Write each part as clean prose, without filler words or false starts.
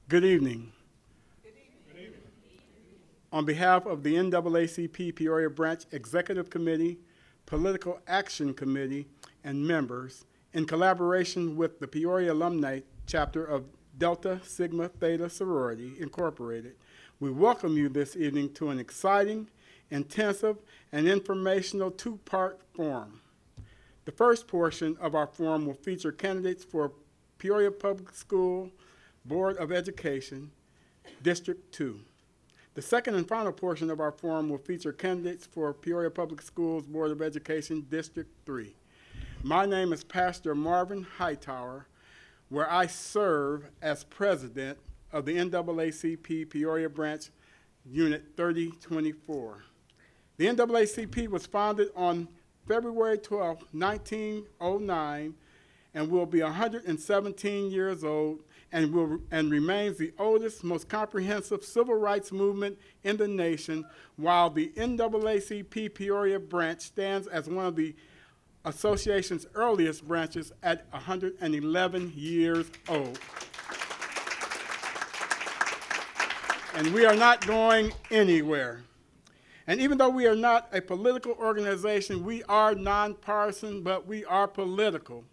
Good evening. On behalf of the NAACP Peoria Branch Executive Committee, Political Action Committee, and members, in collaboration with the Peoria Alumni Chapter of Delta Sigma Theta Sorority Incorporated, we welcome you this evening to an exciting, intensive, and informational two-part forum. The first portion of our forum will feature candidates for Peoria Public School Board of Education, District 2. The second and final portion of our forum will feature candidates for Peoria Public Schools Board of Education, District 3. My name is Pastor Marvin Hightower, where I serve as president of the NAACP Peoria Branch Unit 3024. The NAACP was founded on February 12, 1909, and will be 117 years old and remains the oldest, most comprehensive civil rights movement in the nation, while the NAACP Peoria branch stands as one of the association's earliest branches at 111 years old. And we are not going anywhere. And even though we are not a political organization, we are nonpartisan, but we are political.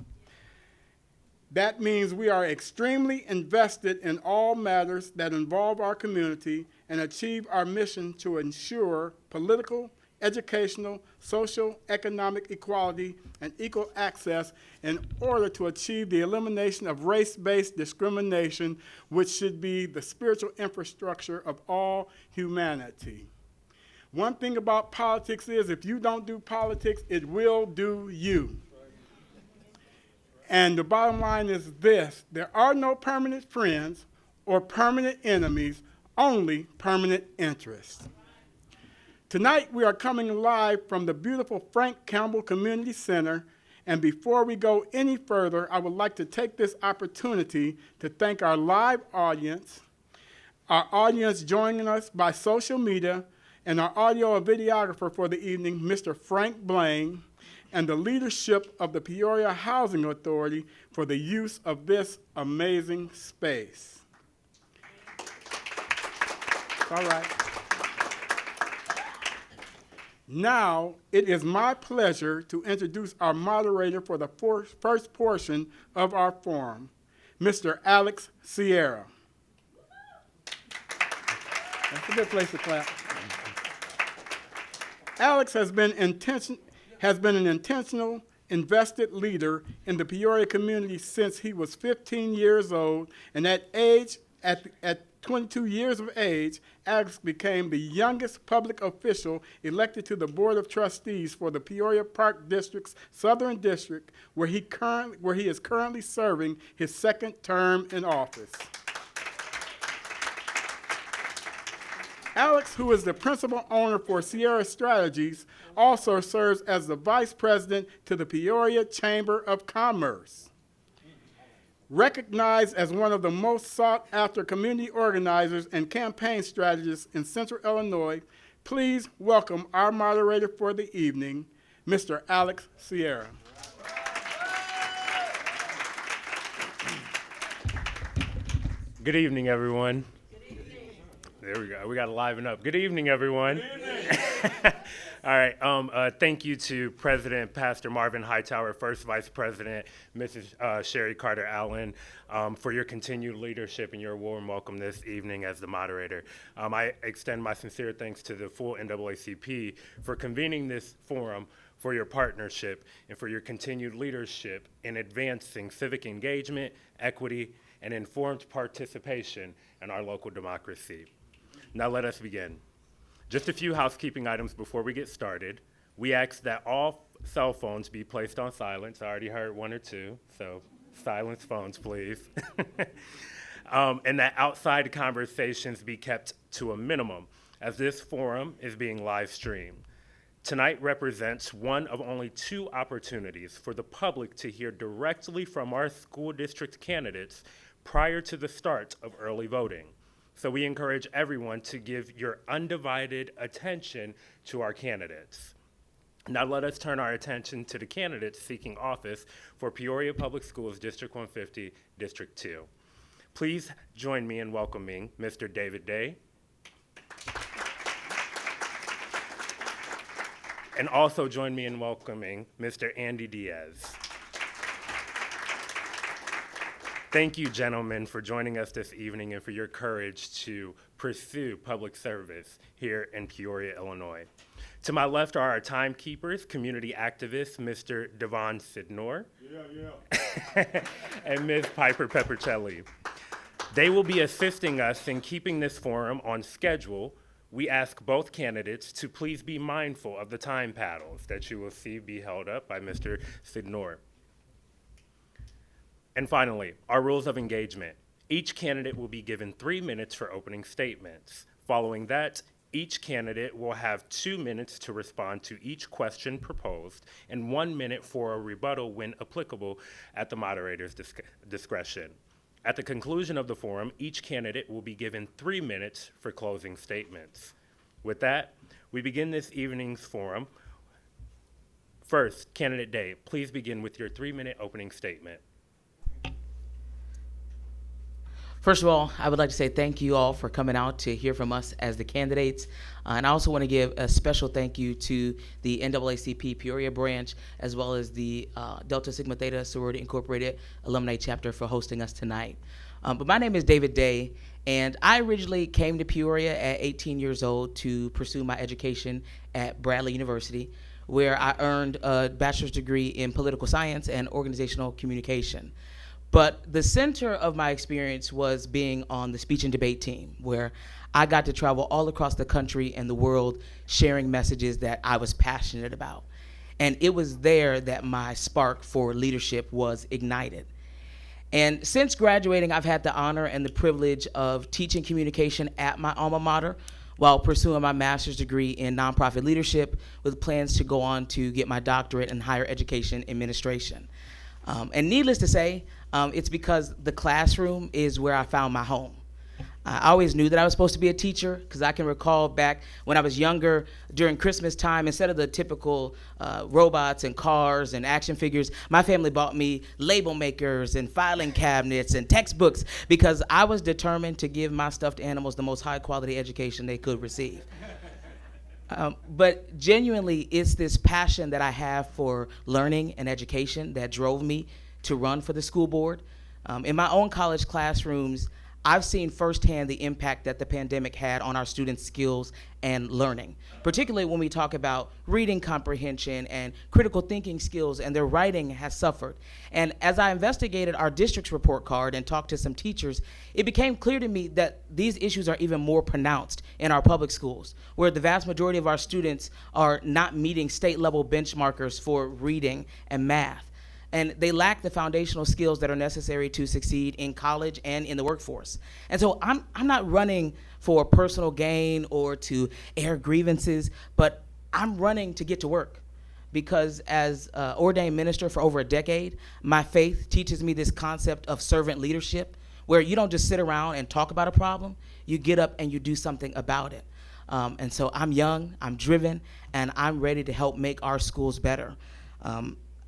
That means we are extremely invested in all matters that involve our community and achieve our mission to ensure political, educational, social, economic equality, and equal access in order to achieve the elimination of race-based discrimination, which should be the spiritual infrastructure of all humanity. One thing about politics is if you don't do politics, it will do you. And the bottom line is this: there are no permanent friends or permanent enemies, only permanent interests. Tonight we are coming live from the beautiful Frank Campbell Community Center, and before we go any further, I would like to take this opportunity to thank our live audience, our audience joining us by social media, and our audio and videographer for the evening, Mr. Frank Blaine, and the leadership of the Peoria Housing Authority for the use of this amazing space. All right. Now, it is my pleasure to introduce our moderator for the first portion of our forum, Mr. Alex Sierra. That's a good place to clap. Alex has been an intentional, invested leader in the Peoria community since he was 15 years old, and at 22 years of age, Alex became the youngest public official elected to the Board of Trustees for the Peoria Park District's Southern District, where he is currently serving his second term in office. Alex, who is the principal owner for Sierra Strategies, also serves as the vice president to the Peoria Chamber of Commerce. Recognized as one of the most sought-after community organizers and campaign strategists in Central Illinois, please welcome our moderator for the evening, Mr. Alex Sierra. Good evening, everyone. There we go. We got to liven up. Good evening, everyone. Good evening. All right. Thank you to President Pastor Marvin Hightower, First Vice President Mrs. Sherry Carter Allen, for your continued leadership and your warm welcome this evening as the moderator. I extend my sincere thanks to the full NAACP for convening this forum, for your partnership, and for your continued leadership in advancing civic engagement, equity, and informed participation in our local democracy. Now let us begin. Just a few housekeeping items before we get started. We ask that all cell phones be placed on silence. I already heard one or two, so silence phones, please. And that outside conversations be kept to a minimum, as this forum is being live streamed. Tonight represents one of only two opportunities for the public to hear directly from our school district candidates prior to the start of early voting. So we encourage everyone to give your undivided attention to our candidates. Now let us turn our attention to the candidates seeking office for Peoria Public Schools District 150, District 2. Please join me in welcoming Mr. David Day. And also join me in welcoming Mr. Andy Diaz. Thank you, gentlemen, for joining us this evening and for your courage to pursue public service here in Peoria, Illinois. To my left are our timekeepers, community activists, Mr. Devon Sidnor and Ms. Piper Peppercelli. They will be assisting us in keeping this forum on schedule. We ask both candidates to please be mindful of the time paddles that you will see be held up by Mr. Sidnor. And finally, our rules of engagement. Each candidate will be given 3 minutes for opening statements. Following that, each candidate will have 2 minutes to respond to each question proposed and 1 minute for a rebuttal when applicable at the moderator's discretion. At the conclusion of the forum, each candidate will be given 3 minutes for closing statements. With that, we begin this evening's forum. First, Candidate Day, please begin with your 3-minute opening statement. First of all, I would like to say thank you all for coming out to hear from us as the candidates. And I also want to give a special thank you to the NAACP Peoria branch, as well as the Delta Sigma Theta Sorority Incorporated Alumni Chapter for hosting us tonight. But my name is David Day, and I originally came to Peoria at 18 years old to pursue my education at Bradley University, where I earned a bachelor's degree in political science and organizational communication. But the center of my experience was being on the speech and debate team, where I got to travel all across the country and the world sharing messages that I was passionate about. And it was there that my spark for leadership was ignited. And since graduating, I've had the honor and the privilege of teaching communication at my alma mater while pursuing my master's degree in nonprofit leadership with plans to go on to get my doctorate in higher education administration. And needless to say, it's because the classroom is where I found my home. I always knew that I was supposed to be a teacher because I can recall back when I was younger during Christmas time, instead of the typical robots and cars and action figures, my family bought me label makers and filing cabinets and textbooks because I was determined to give my stuffed animals the most high quality education they could receive. But genuinely, it's this passion that I have for learning and education that drove me to run for the school board. In my own college classrooms, I've seen firsthand the impact that the pandemic had on our students' skills and learning, particularly when we talk about reading comprehension and critical thinking skills, and their writing has suffered. And as I investigated our district's report card and talked to some teachers, it became clear to me that these issues are even more pronounced in our public schools, where the vast majority of our students are not meeting state-level benchmarkers for reading and math. And they lack the foundational skills that are necessary to succeed in college and in the workforce. And so I'm not running for personal gain or to air grievances, but I'm running to get to work. Because as an ordained minister for over a decade, my faith teaches me this concept of servant leadership, where you don't just sit around and talk about a problem, you get up and you do something about it. And so I'm young, I'm driven, and I'm ready to help make our schools better.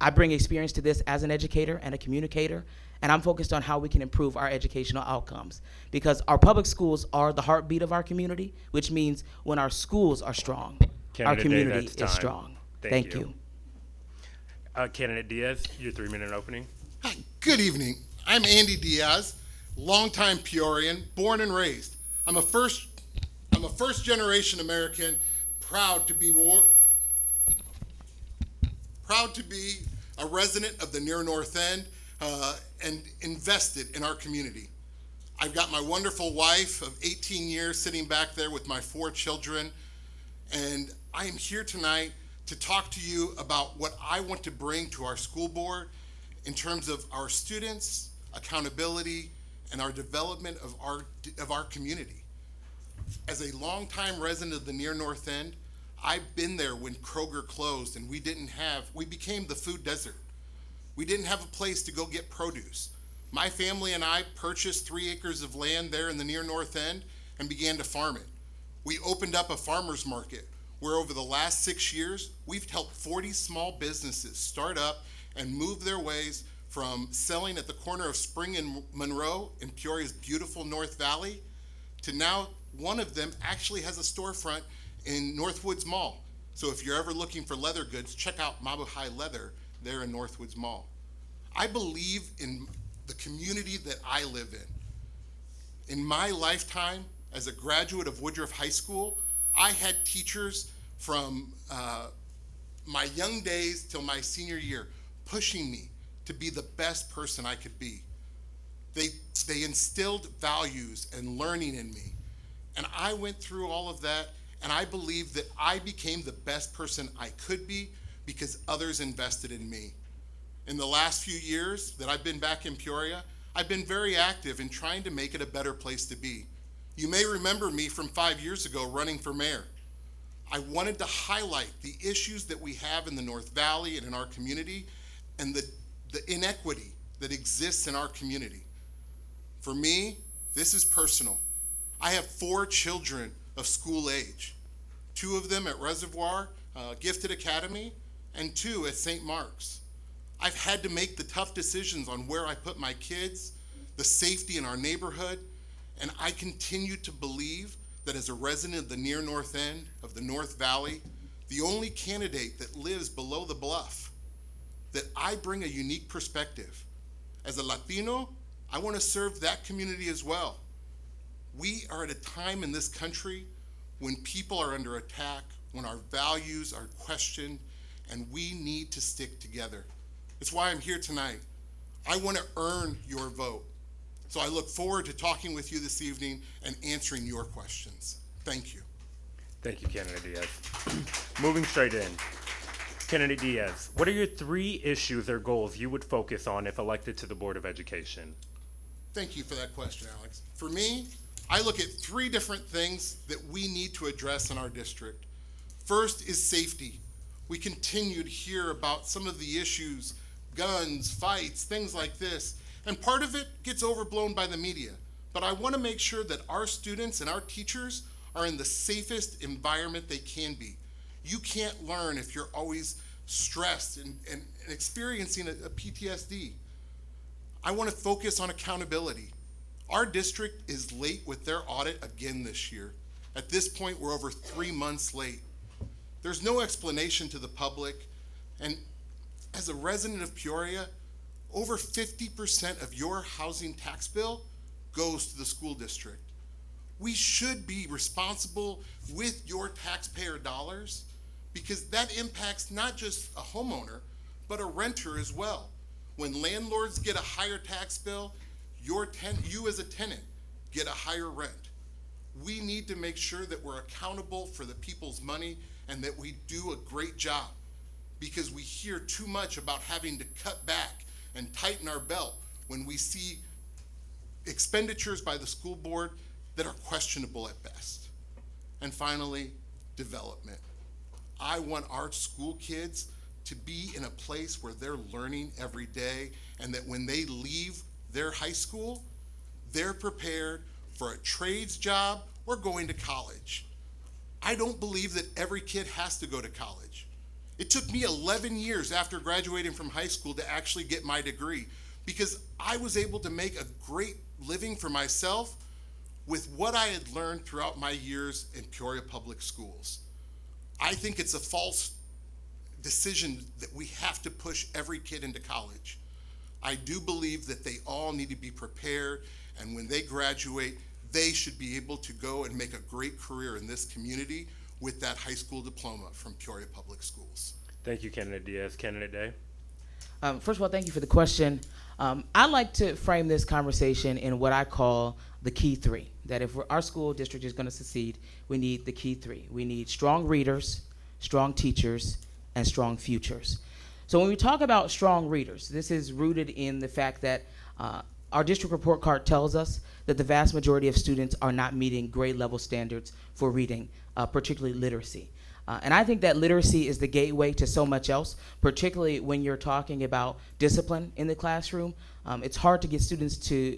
I bring experience to this as an educator and a communicator, and I'm focused on how we can improve our educational outcomes, because our public schools are the heartbeat of our community, which means when our schools are strong, our community is strong. Thank you. Candidate Diaz, your 3-minute opening. Hi, good evening. I'm Andy Diaz, longtime Peorian, born and raised. I'm a first generation American, proud to be a resident of the near North End and invested in our community. I've got my wonderful wife of 18 years sitting back there with my 4 children, and I am here tonight to talk to you about what I want to bring to our school board in terms of our students, accountability, and our development of our community. As a longtime resident of the near North End, I've been there when Kroger closed and we became the food desert. We didn't have a place to go get produce. My family and I purchased 3 acres of land there in the near North End and began to farm it. We opened up a farmer's market where over the last 6 years, we've helped 40 small businesses start up and move their ways from selling at the corner of Spring and Monroe in Peoria's beautiful North Valley to now one of them actually has a storefront in Northwoods Mall. So if you're ever looking for leather goods, check out Mabuhay Leather there in Northwoods Mall. I believe in the community that I live in. In my lifetime, as a graduate of Woodruff High School, I had teachers from my young days till my senior year pushing me to be the best person I could be. They instilled values and learning in me. And I went through all of that, and I believe that I became the best person I could be because others invested in me. In the last few years that I've been back in Peoria, I've been very active in trying to make it a better place to be. You may remember me from 5 years ago running for mayor. I wanted to highlight the issues that we have in the North Valley and in our community and the inequity that exists in our community. For me, this is personal. I have 4 children of school age, 2 of them at Reservoir Gifted Academy and 2 at St. Mark's. I've had to make the tough decisions on where I put my kids, the safety in our neighborhood, and I continue to believe that as a resident of the near north end of the North Valley, the only candidate that lives below the bluff, that I bring a unique perspective. As a Latino, I want to serve that community as well. We are at a time in this country when people are under attack, when our values are questioned, and we need to stick together. It's why I'm here tonight. I want to earn your vote. So I look forward to talking with you this evening and answering your questions. Thank you. Thank you, Candidate Diaz. Moving straight in. Candidate Diaz, what are your 3 issues or goals you would focus on if elected to the Board of Education? Thank you for that question, Alex. For me, I look at 3 different things that we need to address in our district. First is safety. We continue to hear about some of the issues, guns, fights, things like this, and part of it gets overblown by the media. But I want to make sure that our students and our teachers are in the safest environment they can be. You can't learn if you're always stressed and experiencing a PTSD. I want to focus on accountability. Our district is late with their audit again this year. At this point, we're over 3 months late. There's no explanation to the public, and as a resident of Peoria, over 50% of your housing tax bill goes to the school district. We should be responsible with your taxpayer dollars because that impacts not just a homeowner, but a renter as well. When landlords get a higher tax bill, you as a tenant get a higher rent. We need to make sure that we're accountable for the people's money and that we do a great job, because we hear too much about having to cut back and tighten our belt when we see expenditures by the school board that are questionable at best. And finally, development. I want our school kids to be in a place where they're learning every day, and that when they leave their high school, they're prepared for a trades job or going to college. I don't believe that every kid has to go to college. It took me 11 years after graduating from high school to actually get my degree, because I was able to make a great living for myself with what I had learned throughout my years in Peoria Public Schools. I think it's a false decision that we have to push every kid into college. I do believe that they all need to be prepared, and when they graduate, they should be able to go and make a great career in this community with that high school diploma from Peoria Public Schools. Thank you, Candidate Diaz. Candidate Day? First of all, thank you for the question. I like to frame this conversation in what I call the key 3. That if our school district is going to succeed, we need the key 3. We need strong readers, strong teachers, and strong futures. So when we talk about strong readers, this is rooted in the fact that our district report card tells us that the vast majority of students are not meeting grade level standards for reading, particularly literacy. And I think that literacy is the gateway to so much else, particularly when you're talking about discipline in the classroom. It's hard to get students to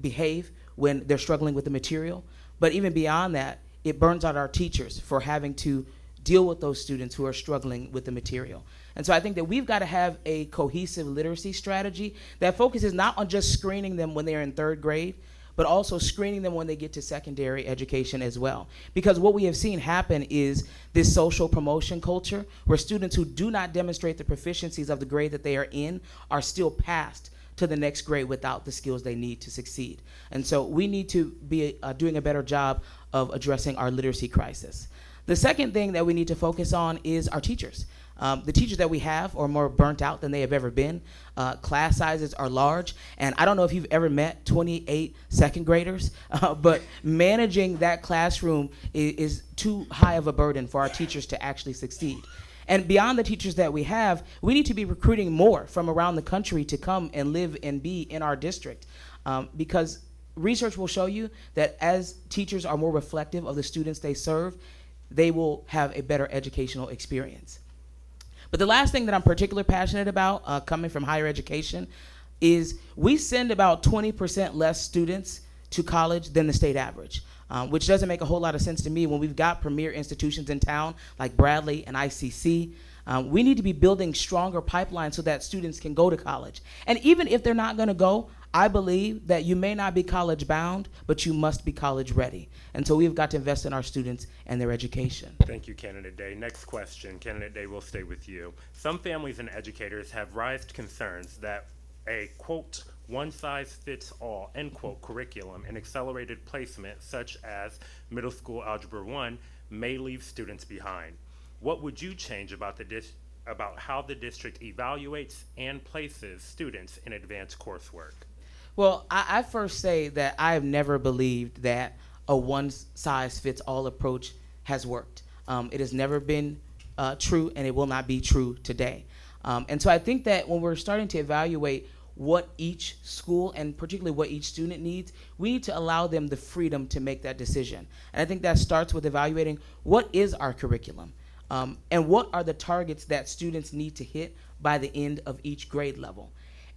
behave when they're struggling with the material. But even beyond that, it burns out our teachers for having to deal with those students who are struggling with the material. And so I think that we've got to have a cohesive literacy strategy that focuses not on just screening them when they're in third grade, but also screening them when they get to secondary education as well. Because what we have seen happen is this social promotion culture where students who do not demonstrate the proficiencies of the grade that they are in are still passed to the next grade without the skills they need to succeed. And so we need to be doing a better job of addressing our literacy crisis. The second thing that we need to focus on is our teachers. The teachers that we have are more burnt out than they have ever been. Class sizes are large, and I don't know if you've ever met 28 second graders, but managing that classroom is too high of a burden for our teachers to actually succeed. And beyond the teachers that we have, we need to be recruiting more from around the country to come and live and be in our district, because research will show you that as teachers are more reflective of the students they serve, they will have a better educational experience. But the last thing that I'm particularly passionate about, coming from higher education, is we send about 20% less students to college than the state average, which doesn't make a whole lot of sense to me when we've got premier institutions in town like Bradley and ICC. We need to be building stronger pipelines so that students can go to college. And even if they're not going to go, I believe that you may not be college bound, but you must be college ready. And so we've got to invest in our students and their education. Thank you, Candidate Day. Next question. Candidate Day, we'll stay with you. Some families and educators have raised concerns that a, quote, one-size-fits-all, end quote, curriculum and accelerated placement, such as middle school Algebra 1, may leave students behind. What would you change about how the district evaluates and places students in advanced coursework? Well, I first say that I have never believed that a one-size-fits-all approach has worked. It has never been true, and it will not be true today. And so I think that when we're starting to evaluate what each school and particularly what each student needs, we need to allow them the freedom to make that decision. And I think that starts with evaluating what is our curriculum, and what are the targets that students need to hit by the end of each grade level.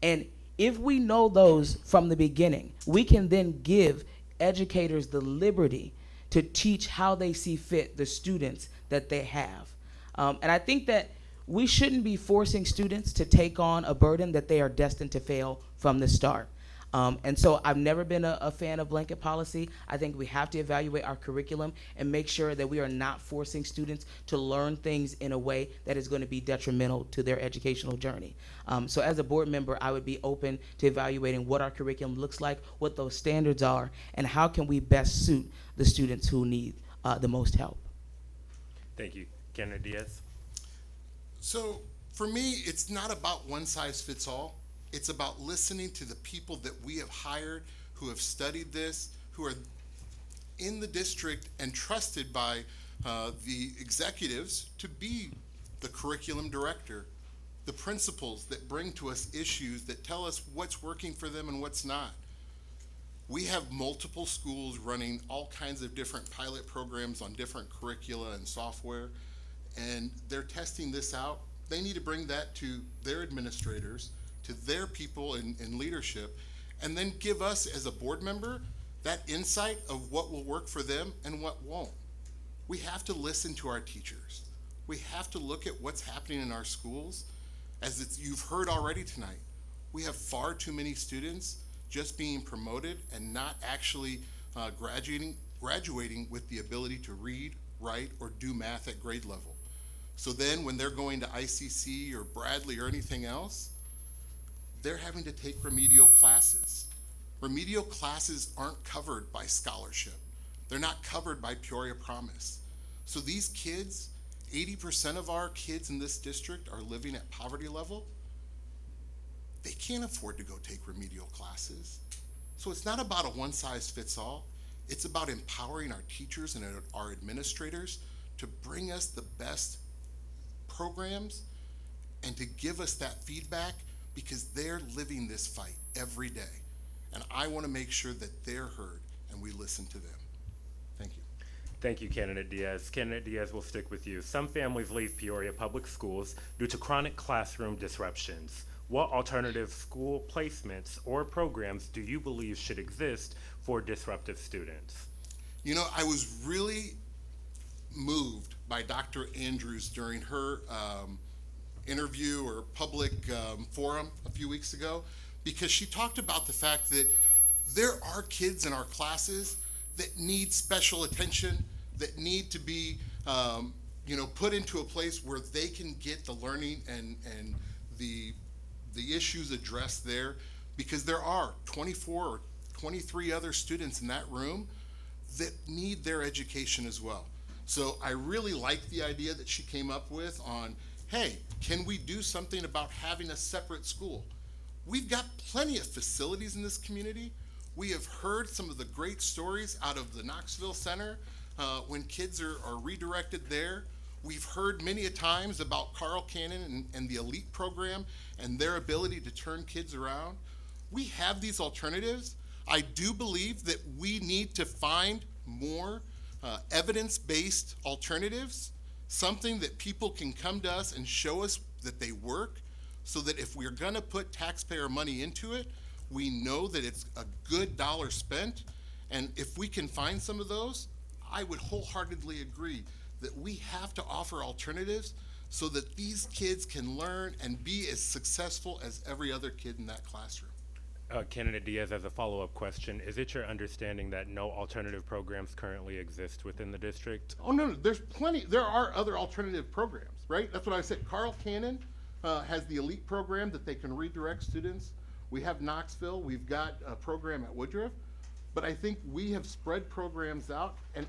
And if we know those from the beginning, we can then give educators the liberty to teach how they see fit the students that they have. And I think that we shouldn't be forcing students to take on a burden that they are destined to fail from the start. And so I've never been a fan of blanket policy. I think we have to evaluate our curriculum and make sure that we are not forcing students to learn things in a way that is going to be detrimental to their educational journey. So as a board member, I would be open to evaluating what our curriculum looks like, what those standards are, and how can we best suit the students who need the most help. Thank you. Candidate Diaz? So for me, it's not about one size fits all. It's about listening to the people that we have hired, who have studied this, who are in the district and trusted by the executives to be the curriculum director, the principals that bring to us issues that tell us what's working for them and what's not. We have multiple schools running all kinds of different pilot programs on different curricula and software, and they're testing this out. They need to bring that to their administrators, to their people in leadership, and then give us as a board member that insight of what will work for them and what won't. We have to listen to our teachers. We have to look at what's happening in our schools. As you've heard already tonight, we have far too many students just being promoted and not actually graduating with the ability to read, write, or do math at grade level. So then when they're going to ICC or Bradley or anything else, they're having to take remedial classes. Remedial classes aren't covered by scholarship. They're not covered by Peoria Promise. So these kids, 80% of our kids in this district are living at poverty level. They can't afford to go take remedial classes. So it's not about a one size fits all. It's about empowering our teachers and our administrators to bring us the best programs and to give us that feedback, because they're living this fight every day. And I want to make sure that they're heard and we listen to them. Thank you. Thank you, Candidate Diaz. Candidate Diaz, will stick with you. Some families leave Peoria Public Schools due to chronic classroom disruptions. What alternative school placements or programs do you believe should exist for disruptive students? You know, I was really moved by Dr. Andrews during her interview or public forum a few weeks ago, because she talked about the fact that there are kids in our classes that need special attention, that need to be put into a place where they can get the learning and the issues addressed there, because there are 24 or 23 other students in that room that need their education as well. So I really like the idea that she came up with on, hey, can we do something about having a separate school? We've got plenty of facilities in this community. We have heard some of the great stories out of the Knoxville Center when kids are redirected there. We've heard many a times about Carl Cannon and the elite program and their ability to turn kids around. We have these alternatives. I do believe that we need to find more evidence-based alternatives, something that people can come to us and show us that they work, so that if we're gonna put taxpayer money into it, we know that it's a good dollar spent. And if we can find some of those, I would wholeheartedly agree that we have to offer alternatives so that these kids can learn and be as successful as every other kid in that classroom. Candidate Diaz, as a follow-up question, is it your understanding that no alternative programs currently exist within the district? Oh, no, there's plenty. There are other alternative programs, right? That's what I said. Carl Cannon has the elite program that they can redirect students. We have Knoxville. We've got a program at Woodruff. But I think we have spread programs out. And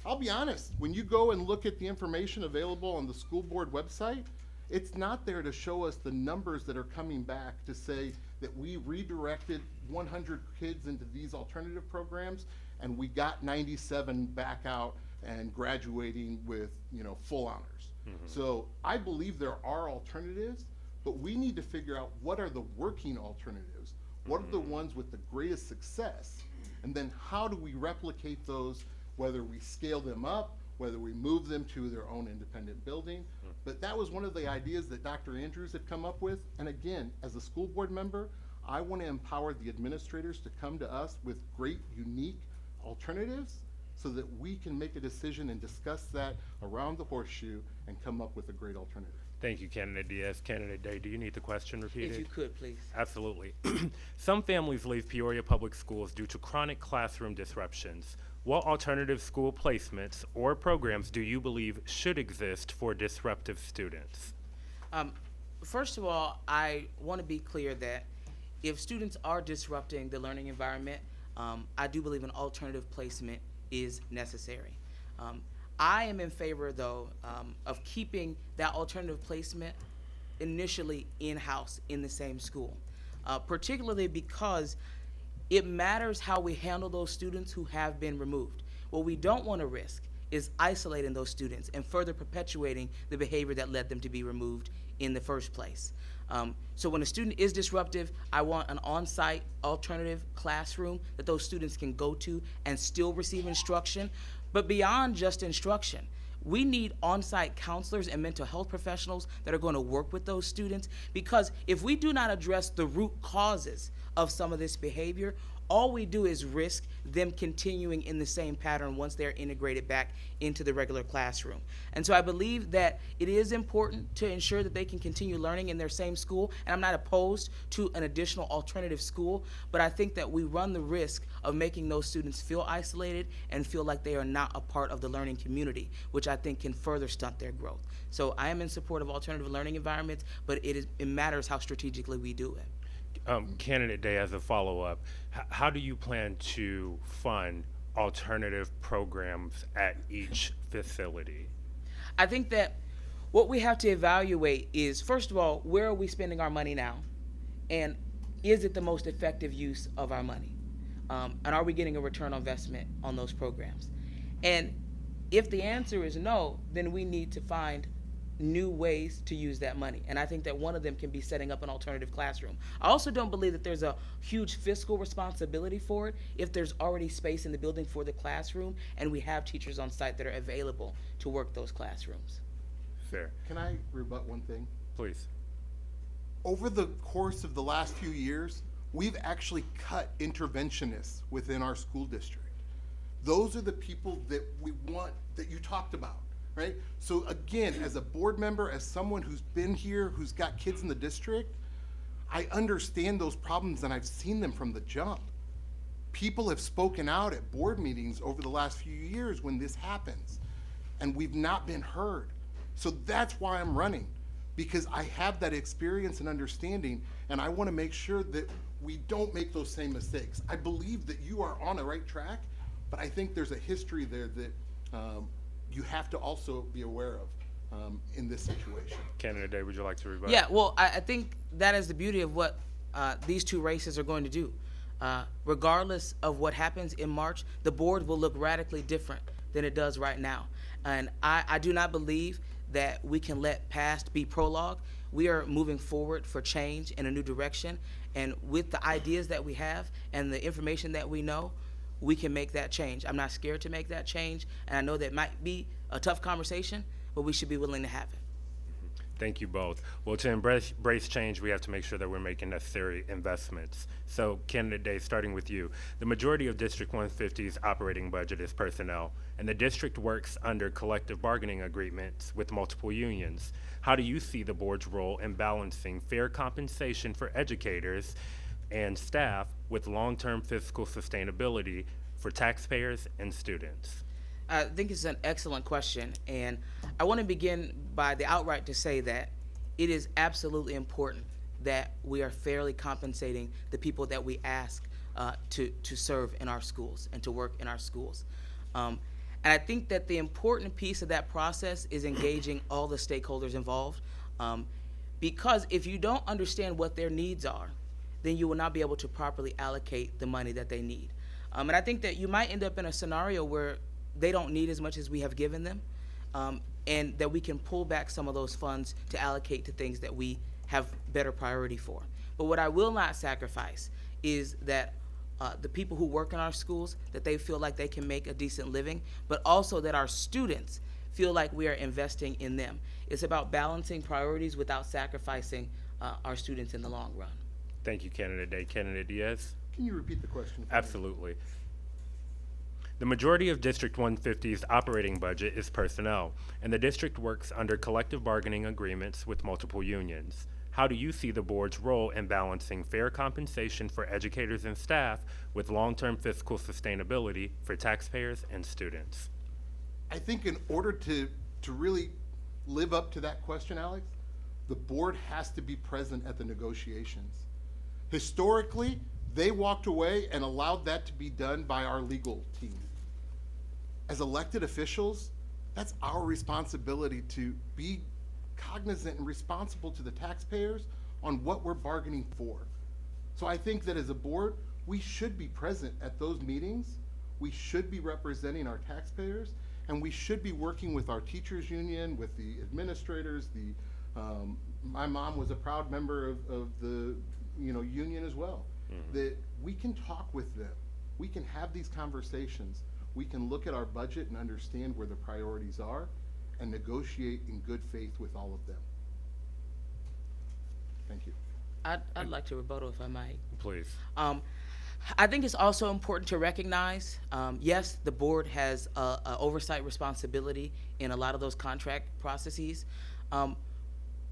I'll be honest, when you go and look at the information available on the school board website, it's not there to show us the numbers that are coming back to say that we redirected 100 kids into these alternative programs and we got 97 back out and graduating with full honors. So I believe there are alternatives, but we need to figure out what are the working alternatives, what are the ones with the greatest success, and then how do we replicate those, whether we scale them up, whether we move them to their own independent building. But that was one of the ideas that Dr. Andrews had come up with. And again, as a school board member, I want to empower the administrators to come to us with great, unique alternatives so that we can make a decision and discuss that around the horseshoe and come up with a great alternative. Thank you, Candidate Diaz. Candidate Day, do you need the question repeated? If you could, please. Absolutely. Some families leave Peoria Public Schools due to chronic classroom disruptions. What alternative school placements or programs do you believe should exist for disruptive students? First of all, I want to be clear that if students are disrupting the learning environment, I do believe an alternative placement is necessary. I am in favor, though, of keeping that alternative placement initially in-house in the same school, particularly because it matters how we handle those students who have been removed. What we don't want to risk is isolating those students and further perpetuating the behavior that led them to be removed in the first place. So when a student is disruptive, I want an on-site alternative classroom that those students can go to and still receive instruction. But beyond just instruction, we need on-site counselors and mental health professionals that are going to work with those students, because if we do not address the root causes of some of this behavior, all we do is risk them continuing in the same pattern once they're integrated back into the regular classroom. And so I believe that it is important to ensure that they can continue learning in their same school, and I'm not opposed to an additional alternative school, but I think that we run the risk of making those students feel isolated and feel like they are not a part of the learning community, which I think can further stunt their growth. So I am in support of alternative learning environments, but it matters how strategically we do it. Candidate Day, as a follow-up, how do you plan to fund alternative programs at each facility? I think that what we have to evaluate is, first of all, where are we spending our money now? And is it the most effective use of our money? And are we getting a return on investment on those programs? And if the answer is no, then we need to find new ways to use that money. And I think that one of them can be setting up an alternative classroom. I also don't believe that there's a huge fiscal responsibility for it if there's already space in the building for the classroom and we have teachers on site that are available to work those classrooms. Fair. Can I rebut one thing? Please. Over the course of the last few years, we've actually cut interventionists within our school district. Those are the people that we want, that you talked about, right? So again, as a board member, as someone who's been here, who's got kids in the district, I understand those problems and I've seen them from the jump. People have spoken out at board meetings over the last few years when this happens, and we've not been heard. So that's why I'm running, because I have that experience and understanding, and I want to make sure that we don't make those same mistakes. I believe that you are on the right track, but I think there's a history there that you have to also be aware of in this situation. Candidate Day, would you like to rebut? Yeah, well, I think that is the beauty of what these two races are going to do. Regardless of what happens in March, the board will look radically different than it does right now. And I do not believe that we can let past be prologue. We are moving forward for change in a new direction. And with the ideas that we have and the information that we know, we can make that change. I'm not scared to make that change. And I know that might be a tough conversation, but we should be willing to have it. Thank you both. Well, to embrace change, we have to make sure that we're making necessary investments. So, Candidate Day, starting with you. The majority of District 150's operating budget is personnel, and the district works under collective bargaining agreements with multiple unions. How do you see the board's role in balancing fair compensation for educators and staff with long-term fiscal sustainability for taxpayers and students? I think it's an excellent question, and I want to begin by the outright to say that it is absolutely important that we are fairly compensating the people that we ask to serve in our schools and to work in our schools. And I think that the important piece of that process is engaging all the stakeholders involved, because if you don't understand what their needs are, then you will not be able to properly allocate the money that they need. And I think that you might end up in a scenario where they don't need as much as we have given them, and that we can pull back some of those funds to allocate to things that we have better priority for. But what I will not sacrifice is that the people who work in our schools, that they feel like they can make a decent living, but also that our students feel like we are investing in them. It's about balancing priorities without sacrificing our students in the long run. Thank you, Candidate Day. Candidate Diaz? Can you repeat the question for me? Absolutely. The majority of District 150's operating budget is personnel, and the district works under collective bargaining agreements with multiple unions. How do you see the board's role in balancing fair compensation for educators and staff with long-term fiscal sustainability for taxpayers and students? I think in order to really live up to that question, Alex, the board has to be present at the negotiations. Historically, they walked away and allowed that to be done by our legal team. As elected officials, that's our responsibility to be cognizant and responsible to the taxpayers on what we're bargaining for. So I think that as a board, we should be present at those meetings. We should be representing our taxpayers, and we should be working with our teachers union, with the administrators. My mom was a proud member of the union as well. That we can talk with them. We can have these conversations. We can look at our budget and understand where the priorities are and negotiate in good faith with all of them. Thank you. I'd like to rebuttal if I might. Please. I think it's also important to recognize, yes, the board has a oversight responsibility in a lot of those contract processes, but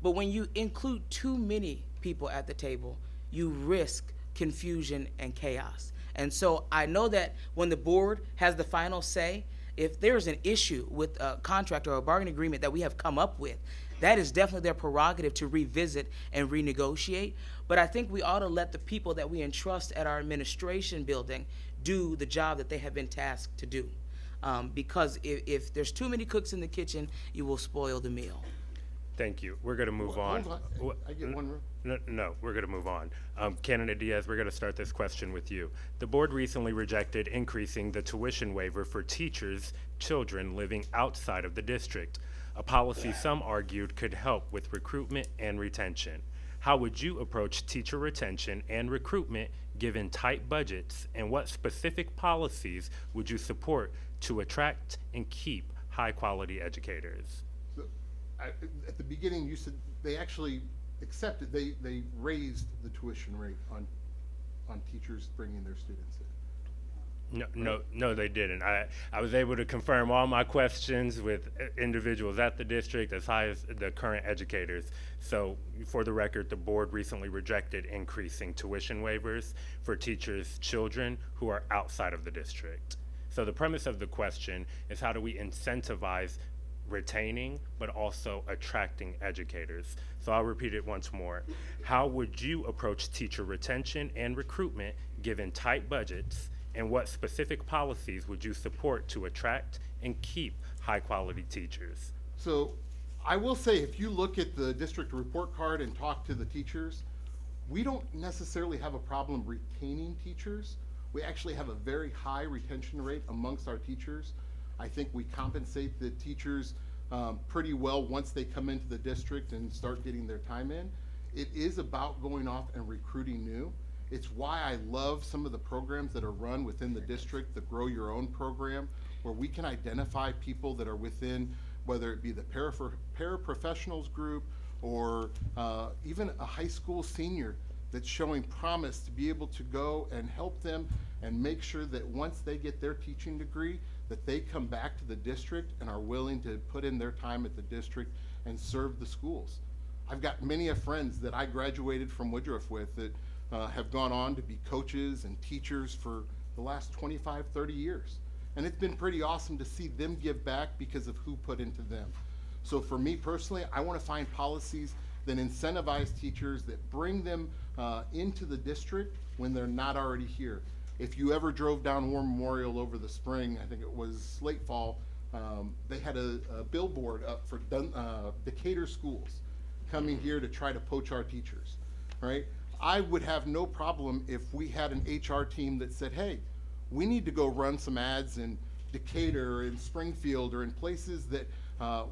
when you include too many people at the table, you risk confusion and chaos. And so I know that when the board has the final say, if there's an issue with a contract or a bargaining agreement that we have come up with, that is definitely their prerogative to revisit and renegotiate. But I think we ought to let the people that we entrust at our administration building do the job that they have been tasked to do. Because if there's too many cooks in the kitchen, you will spoil the meal. Thank you. We're going to move on. Hold on. I get one room. No, we're going to move on. Candidate Diaz, we're going to start this question with you. The board recently rejected increasing the tuition waiver for teachers' children living outside of the district, a policy some argued could help with recruitment and retention. How would you approach teacher retention and recruitment given tight budgets, and what specific policies would you support to attract and keep high-quality educators? At the beginning, you said they actually accepted, they raised the tuition rate on teachers bringing their students in. No, they didn't. I was able to confirm all my questions with individuals at the district as high as the current educators. So for the record, the board recently rejected increasing tuition waivers for teachers' children who are outside of the district. So the premise of the question is, how do we incentivize retaining but also attracting educators? So I'll repeat it once more. How would you approach teacher retention and recruitment given tight budgets, and what specific policies would you support to attract and keep high quality teachers? So I will say, if you look at the district report card and talk to the teachers, we don't necessarily have a problem retaining teachers. We actually have a very high retention rate amongst our teachers. I think we compensate the teachers pretty well once they come into the district and start getting their time in. It is about going off and recruiting new. It's why I love some of the programs that are run within the district, the Grow Your Own program, where we can identify people that are within, whether it be the paraprofessionals group or even a high school senior that's showing promise to be able to go and help them and make sure that once they get their teaching degree, that they come back to the district and are willing to put in their time at the district and serve the schools. I've got many friends that I graduated from Woodruff with that have gone on to be coaches and teachers for the last 25, 30 years. And it's been pretty awesome to see them give back because of who put into them. So for me personally, I want to find policies that incentivize teachers, that bring them into the district when they're not already here. If you ever drove down War Memorial over the spring, I think it was late fall, they had a billboard up for Decatur schools coming here to try to poach our teachers, right? I would have no problem if we had an HR team that said, hey, we need to go run some ads in Decatur or in Springfield or in places that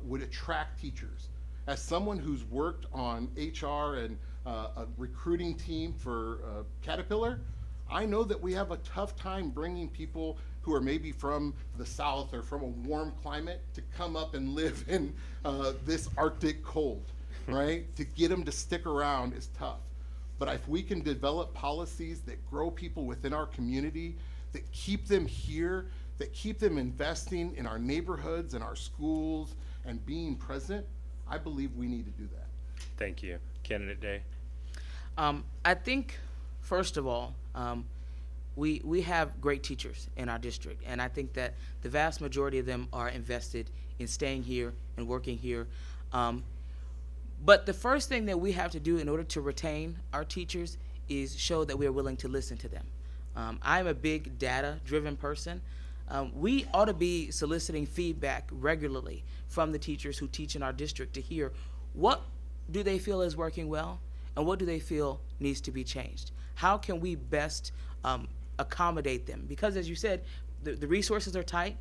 would attract teachers. As someone who's worked on HR and a recruiting team for Caterpillar, I know that we have a tough time bringing people who are maybe from the South or from a warm climate to come up and live in this Arctic cold, right? To get them to stick around is tough. But if we can develop policies that grow people within our community, that keep them here, that keep them investing in our neighborhoods and our schools and being present, I believe we need to do that. Thank you. Candidate Day. I think, first of all, we have great teachers in our district, and I think that the vast majority of them are invested in staying here and working here. But the first thing that we have to do in order to retain our teachers is show that we are willing to listen to them. I'm a big data-driven person. We ought to be soliciting feedback regularly from the teachers who teach in our district to hear what do they feel is working well and what do they feel needs to be changed. How can we best accommodate them? Because as you said, the resources are tight.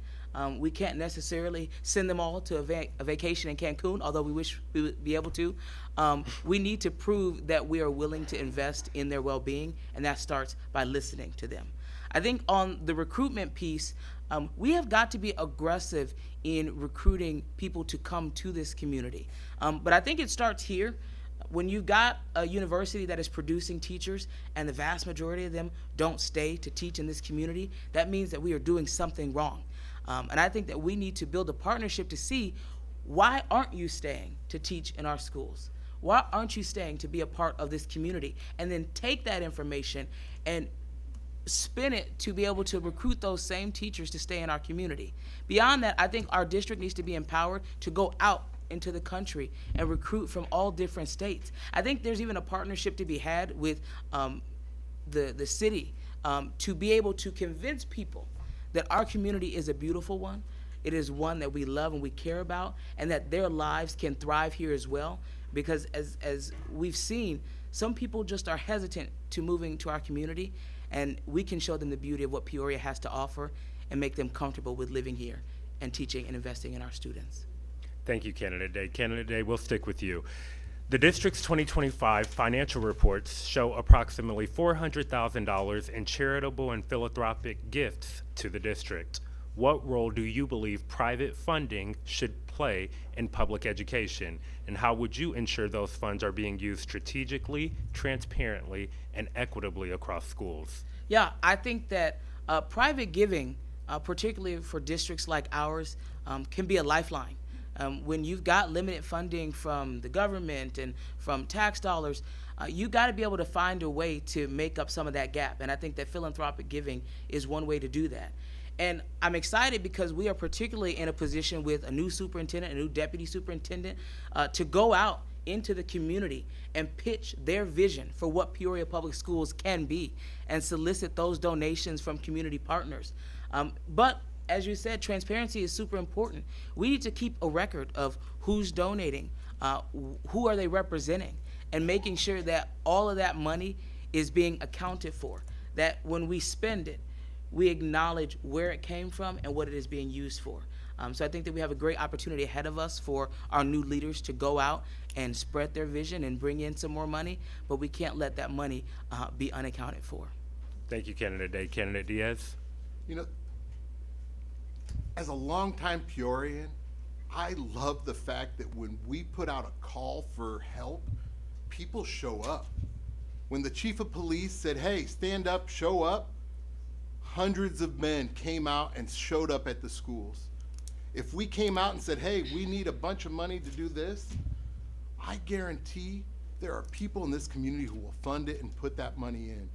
We can't necessarily send them all to a vacation in Cancun, although we wish we would be able to. We need to prove that we are willing to invest in their well-being, and that starts by listening to them. I think on the recruitment piece, we have got to be aggressive in recruiting people to come to this community. But I think it starts here. When you've got a university that is producing teachers and the vast majority of them don't stay to teach in this community, that means that we are doing something wrong. And I think that we need to build a partnership to see, why aren't you staying to teach in our schools? Why aren't you staying to be a part of this community? And then take that information and spin it to be able to recruit those same teachers to stay in our community. Beyond that, I think our district needs to be empowered to go out into the country and recruit from all different states. I think there's even a partnership to be had with the city to be able to convince people that our community is a beautiful one. It is one that we love and we care about, and that their lives can thrive here as well. Because as we've seen, some people just are hesitant to moving to our community, and we can show them the beauty of what Peoria has to offer and make them comfortable with living here and teaching and investing in our students. Thank you, Candidate Day. Candidate Day, we'll stick with you. The district's 2025 financial reports show approximately $400,000 in charitable and philanthropic gifts to the district. What role do you believe private funding should play in public education, and how would you ensure those funds are being used strategically, transparently, and equitably across schools? Yeah, I think that Private giving, particularly for districts like ours, can be a lifeline. When you've got limited funding from the government and from tax dollars, you got to be able to find a way to make up some of that gap. And I think that philanthropic giving is one way to do that. And I'm excited because we are particularly in a position with a new superintendent, a new deputy superintendent, to go out into the community and pitch their vision for what Peoria Public Schools can be and solicit those donations from community partners. But as you said, transparency is super important. We need to keep a record of who's donating, who are they representing, and making sure that all of that money is being accounted for, that when we spend it, we acknowledge where it came from and what it is being used for. So I think that we have a great opportunity ahead of us for our new leaders to go out and spread their vision and bring in some more money, but we can't let that money be unaccounted for. Thank you, Candidate Day. Candidate Diaz? You know, as a longtime Peorian, I love the fact that when we put out a call for help, people show up. When the chief of police said, hey, stand up, show up, hundreds of men came out and showed up at the schools. If we came out and said, hey, we need a bunch of money to do this, I guarantee there are people in this community who will fund it and put that money in.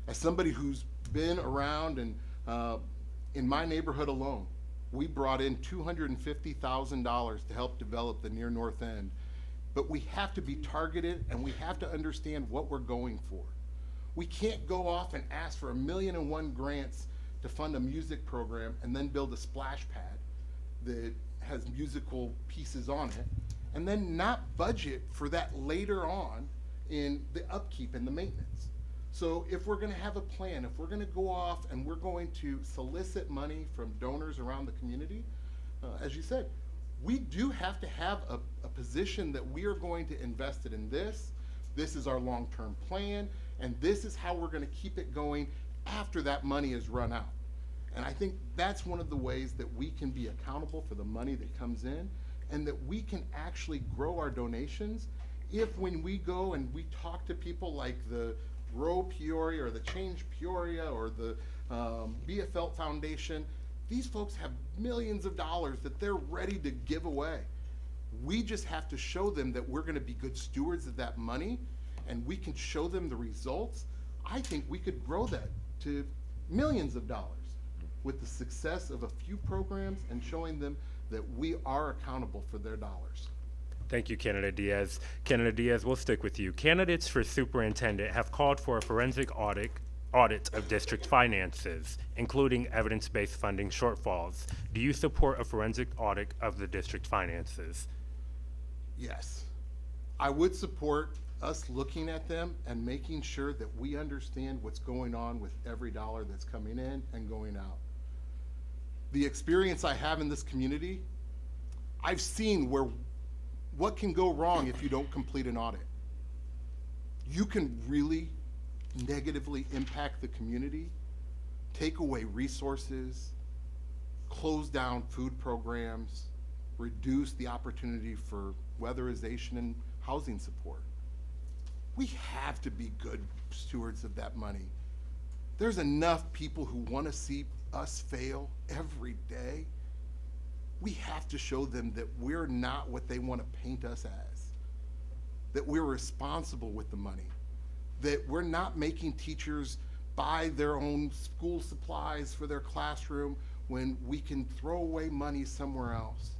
As somebody who's been around and in my neighborhood alone, we brought in $250,000 to help develop the near North End. But we have to be targeted and we have to understand what we're going for. We can't go off and ask for $1,000,001 grants to fund a music program and then build a splash pad that has musical pieces on it and then not budget for that later on in the upkeep and the maintenance. So if we're gonna have a plan, if we're gonna go off and we're going to solicit money from donors around the community, as you said, we do have to have a position that we are going to invest it in this. This is our long-term plan, and this is how we're gonna keep it going after that money is run out. And I think that's one of the ways that we can be accountable for the money that comes in and that we can actually grow our donations if when we go and we talk to people like the Grow Peoria or the Change Peoria or the BFL Foundation, these folks have millions of dollars that they're ready to give away. We just have to show them that we're gonna be good stewards of that money and we can show them the results. I think we could grow that to millions of dollars with the success of a few programs and showing them that we are accountable for their dollars. Thank you, Candidate Diaz. Candidate Diaz, we'll stick with you. Candidates for superintendent have called for a forensic audit of district finances, including evidence-based funding shortfalls. Do you support a forensic audit of the district finances? Yes. I would support us looking at them and making sure that we understand what's going on with every dollar that's coming in and going out. The experience I have in this community, I've seen what can go wrong if you don't complete an audit. You can really negatively impact the community, take away resources, close down food programs, reduce the opportunity for weatherization and housing support. We have to be good stewards of that money. There's enough people who want to see us fail every day. We have to show them that we're not what they want to paint us as, that we're responsible with the money, that we're not making teachers buy their own school supplies for their classroom when we can throw away money somewhere else.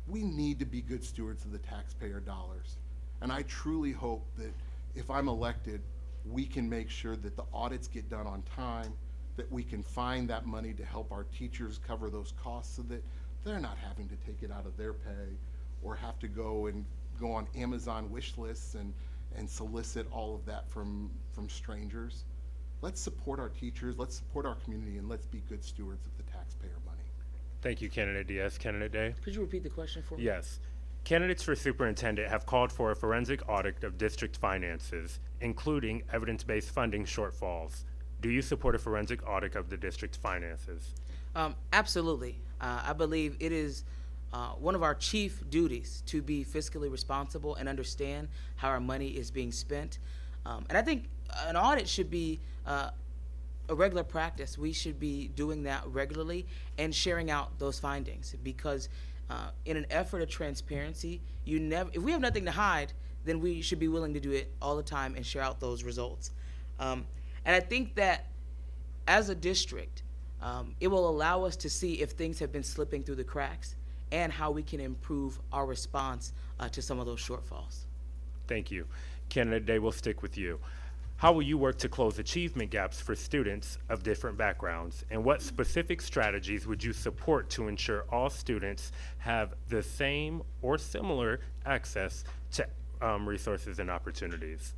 We need to be good stewards of the taxpayer dollars. And I truly hope that if I'm elected, we can make sure that the audits get done on time, that we can find that money to help our teachers cover those costs so that they're not having to take it out of their pay or have to go on Amazon wish lists and solicit all of that from strangers. Let's support our teachers, let's support our community, and let's be good stewards of the taxpayer money. Thank you, Candidate Diaz. Candidate Day? Could you repeat the question for me? Yes. Candidates for superintendent have called for a forensic audit of district finances, including evidence-based funding shortfalls. Do you support a forensic audit of the district's finances? Absolutely. I believe it is one of our chief duties to be fiscally responsible and understand how our money is being spent. And I think an audit should be a a regular practice. We should be doing that regularly and sharing out those findings, because in an effort of transparency, if we have nothing to hide, then we should be willing to do it all the time and share out those results. And I think that as a district, it will allow us to see if things have been slipping through the cracks and how we can improve our response to some of those shortfalls. Thank you. Candidate Day, we'll stick with you. How will you work to close achievement gaps for students of different backgrounds? And what specific strategies would you support to ensure all students have the same or similar access to resources and opportunities?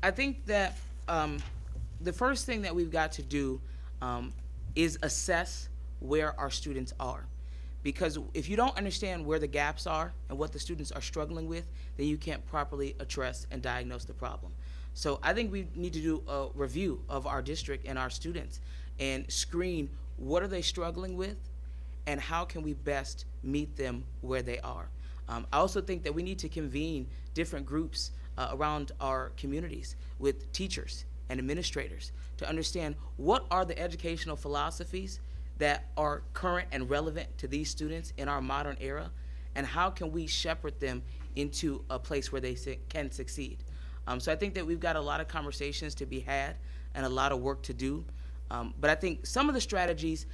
I think that the first thing that we've got to do is assess where our students are. Because if you don't understand where the gaps are and what the students are struggling with, then you can't properly address and diagnose the problem. So I think we need to do a review of our district and our students and screen what are they struggling with and how can we best meet them where they are. I also think that we need to convene different groups around our communities with teachers and administrators to understand what are the educational philosophies that are current and relevant to these students in our modern era, and how can we shepherd them into a place where they can succeed. So I think that we've got a lot of conversations to be had and a lot of work to do. But I think some of the strategies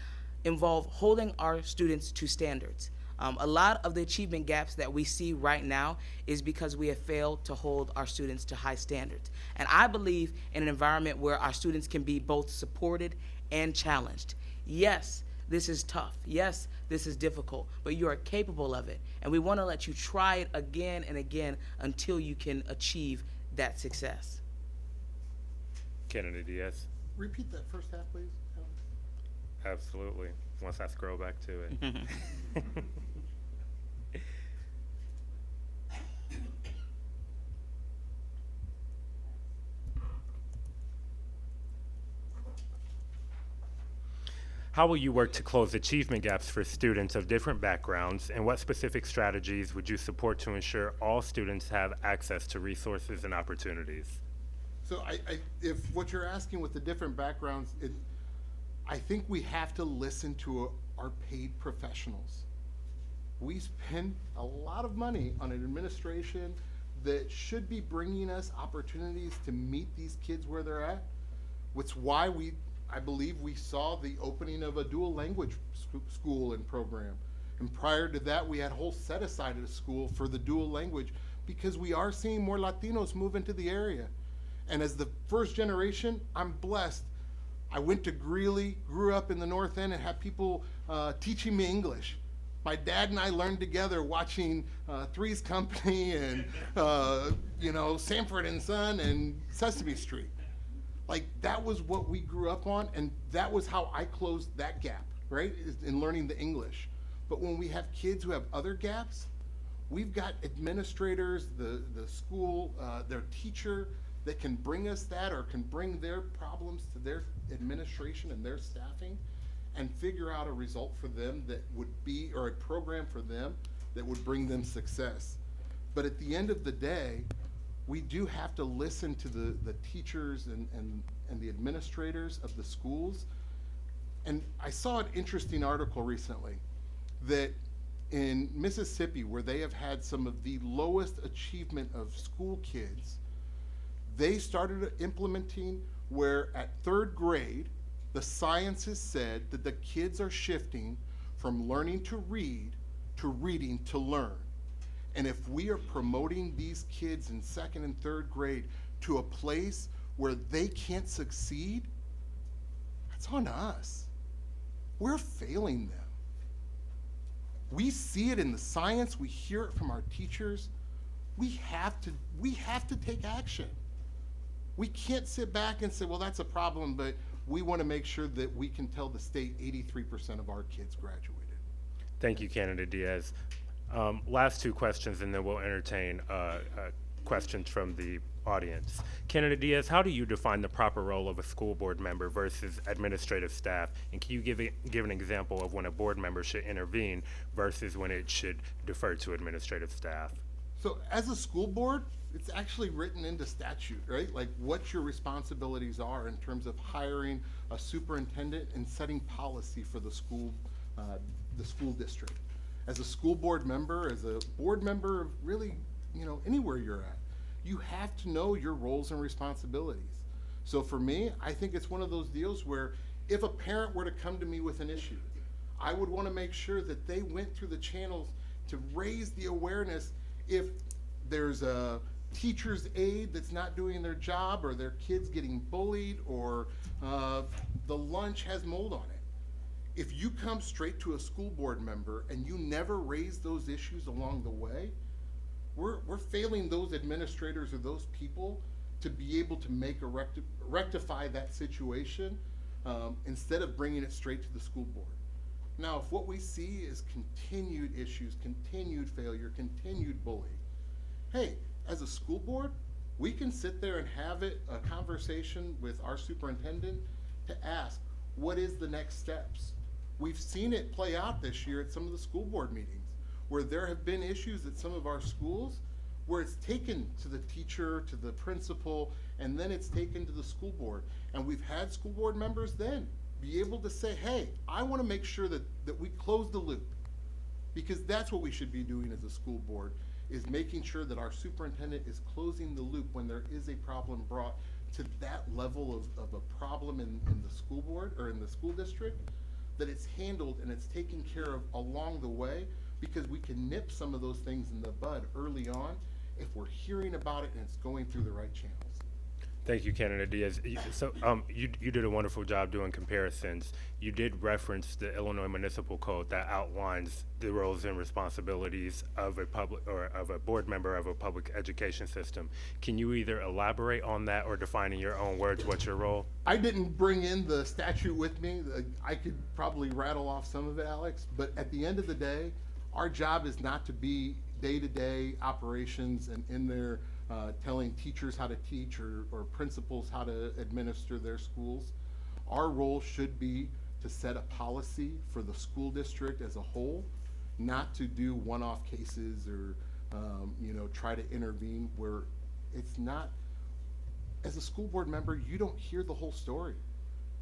involve holding our students to standards. A lot of the achievement gaps that we see right now is because we have failed to hold our students to high standards. And I believe in an environment where our students can be both supported and challenged. Yes, this is tough. Yes, this is difficult, but you are capable of it. And we want to let you try it again and again until you can achieve that success. Candidate Diaz? Repeat that first half, please. Absolutely. Once I scroll back to it. How will you work to close achievement gaps for students of different backgrounds, and what specific strategies would you support to ensure all students have access to resources and opportunities? So if what you're asking with the different backgrounds, I think we have to listen to our paid professionals. We spend a lot of money on an administration that should be bringing us opportunities to meet these kids where they're at. Which why I believe we saw the opening of a dual language school and program. And prior to that, we had a whole set aside of a school for the dual language, because we are seeing more Latinos move into the area. And as the first generation, I'm blessed. I went to Greeley, grew up in the North End, and had people teaching me English. My dad and I learned together watching Three's Company and Sanford and Son and Sesame Street. Like, that was what we grew up on, and that was how I closed that gap, right, in learning the English. But when we have kids who have other gaps, we've got administrators, the school, their teacher that can bring us that, or can bring their problems to their administration and their staffing and figure out a result for them that would be, or a program for them that would bring them success. But at the end of the day, we do have to listen to the teachers and the administrators of the schools. And I saw an interesting article recently that in Mississippi, where they have had some of the lowest achievement of school kids, they started implementing where at third grade, the sciences said that the kids are shifting from learning to read to reading to learn. And if we are promoting these kids in second and third grade to a place where they can't succeed, that's on us. We're failing them. We see it in the science, we hear it from our teachers. We have to take action. We can't sit back and say, well, that's a problem, but we want to make sure that we can tell the state 83% of our kids graduated. Thank you, Candidate Diaz. Last two questions, and then we'll entertain questions from the audience. Candidate Diaz, how do you define the proper role of a school board member versus administrative staff? And can you give an example of when a board member should intervene versus when it should defer to administrative staff? So as a school board, it's actually written into statute, right? Like what your responsibilities are in terms of hiring a superintendent and setting policy for the school district. As a school board member, as a board member of really, anywhere you're at, you have to know your roles and responsibilities. So for me, I think it's one of those deals where if a parent were to come to me with an issue, I would want to make sure that they went through the channels to raise the awareness if there's a teacher's aide that's not doing their job, or their kid's getting bullied, or the lunch has mold on it. If you come straight to a school board member and you never raise those issues along the way, we're failing those administrators or those people to be able to make rectify that situation instead of bringing it straight to the school board. Now, if what we see is continued issues, continued failure, continued bullying, hey, as a school board, we can sit there and have a conversation with our superintendent to ask, what is the next steps? We've seen it play out this year at some of the school board meetings, where there have been issues at some of our schools where it's taken to the teacher, to the principal, and then it's taken to the school board. And we've had school board members then be able to say, hey, I want to make sure that we close the loop. Because that's what we should be doing as a school board, is making sure that our superintendent is closing the loop when there is a problem brought to that level of a problem in the school board or in the school district, that it's handled and it's taken care of along the way, because we can nip some of those things in the bud early on if we're hearing about it and it's going through the right channels. Thank you, Candidate Diaz. So you did a wonderful job doing comparisons. You did reference the Illinois Municipal Code that outlines the roles and responsibilities of a public or of a board member of a public education system. Can you either elaborate on that or define in your own words what's your role? I didn't bring in the statute with me. I could probably rattle off some of it, Alex, but at the end of the day, our job is not to be day-to-day operations and in there telling teachers how to teach or principals how to administer their schools. Our role should be to set a policy for the school district as a whole, not to do one-off cases or try to intervene where it's not. As a school board member, you don't hear the whole story.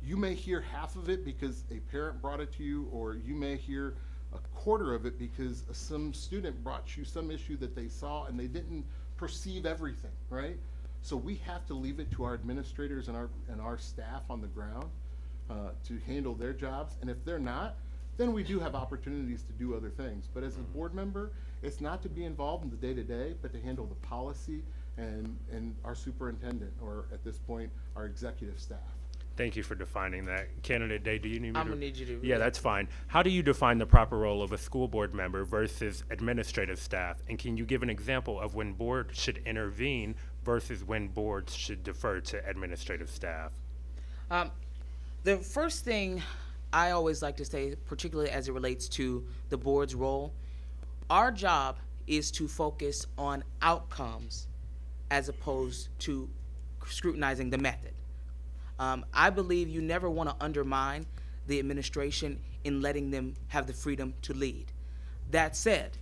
You may hear half of it because a parent brought it to you, or you may hear a quarter of it because some student brought you some issue that they saw and they didn't perceive everything, right? So we have to leave it to our administrators and our staff on the ground to handle their jobs. And if they're not, then we do have opportunities to do other things. But as a board member, it's not to be involved in the day-to-day, but to handle the policy and our superintendent, or at this point, our executive staff. Thank you for defining that. Candidate Day, do you need me I'm gonna need you to. Yeah, that's fine. How do you define the proper role of a school board member versus administrative staff? And can you give an example of when boards should intervene versus when boards should defer to administrative staff? The first thing I always like to say, particularly as it relates to the board's role, our job is to focus on outcomes as opposed to scrutinizing the method. I believe you never want to undermine the administration in letting them have the freedom to lead. That said,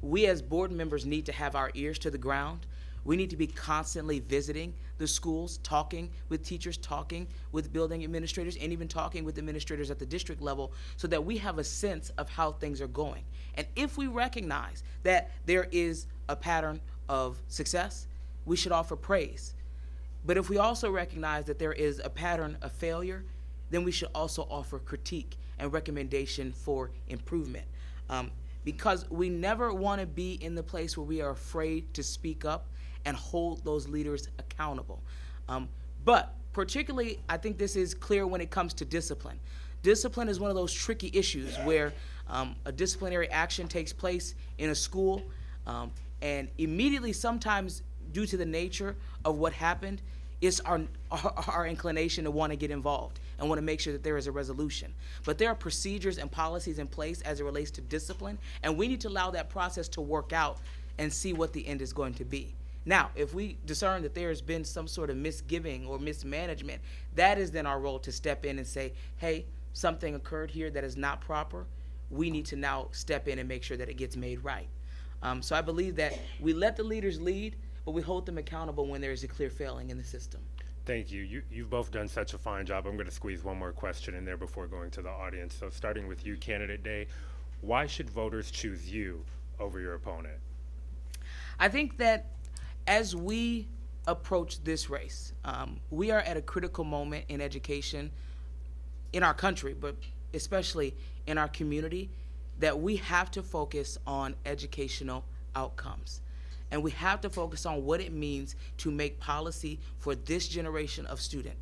we as board members need to have our ears to the ground. We need to be constantly visiting the schools, talking with teachers, talking with building administrators, and even talking with administrators at the district level, so that we have a sense of how things are going. And if we recognize that there is a pattern of success, we should offer praise. But if we also recognize that there is a pattern of failure, then we should also offer critique and recommendation for improvement. Because we never want to be in the place where we are afraid to speak up and hold those leaders accountable. But particularly, I think this is clear when it comes to discipline. Discipline is one of those tricky issues where a disciplinary action takes place in a school, and immediately, sometimes due to the nature of what happened, it's our inclination to want to get involved and want to make sure that there is a resolution. But there are procedures and policies in place as it relates to discipline, and we need to allow that process to work out and see what the end is going to be. Now, if we discern that there has been some sort of misgiving or mismanagement, that is then our role to step in and say, hey, something occurred here that is not proper. We need to now step in and make sure that it gets made right. So I believe that we let the leaders lead, but we hold them accountable when there is a clear failing in the system. Thank you. You've both done such a fine job. I'm going to squeeze one more question in there before going to the audience. So starting with you, Candidate Day, why should voters choose you over your opponent? I think that as we approach this race, we are at a critical moment in education in our country, but especially in our community, that we have to focus on educational outcomes. And we have to focus on what it means to make policy for this generation of student.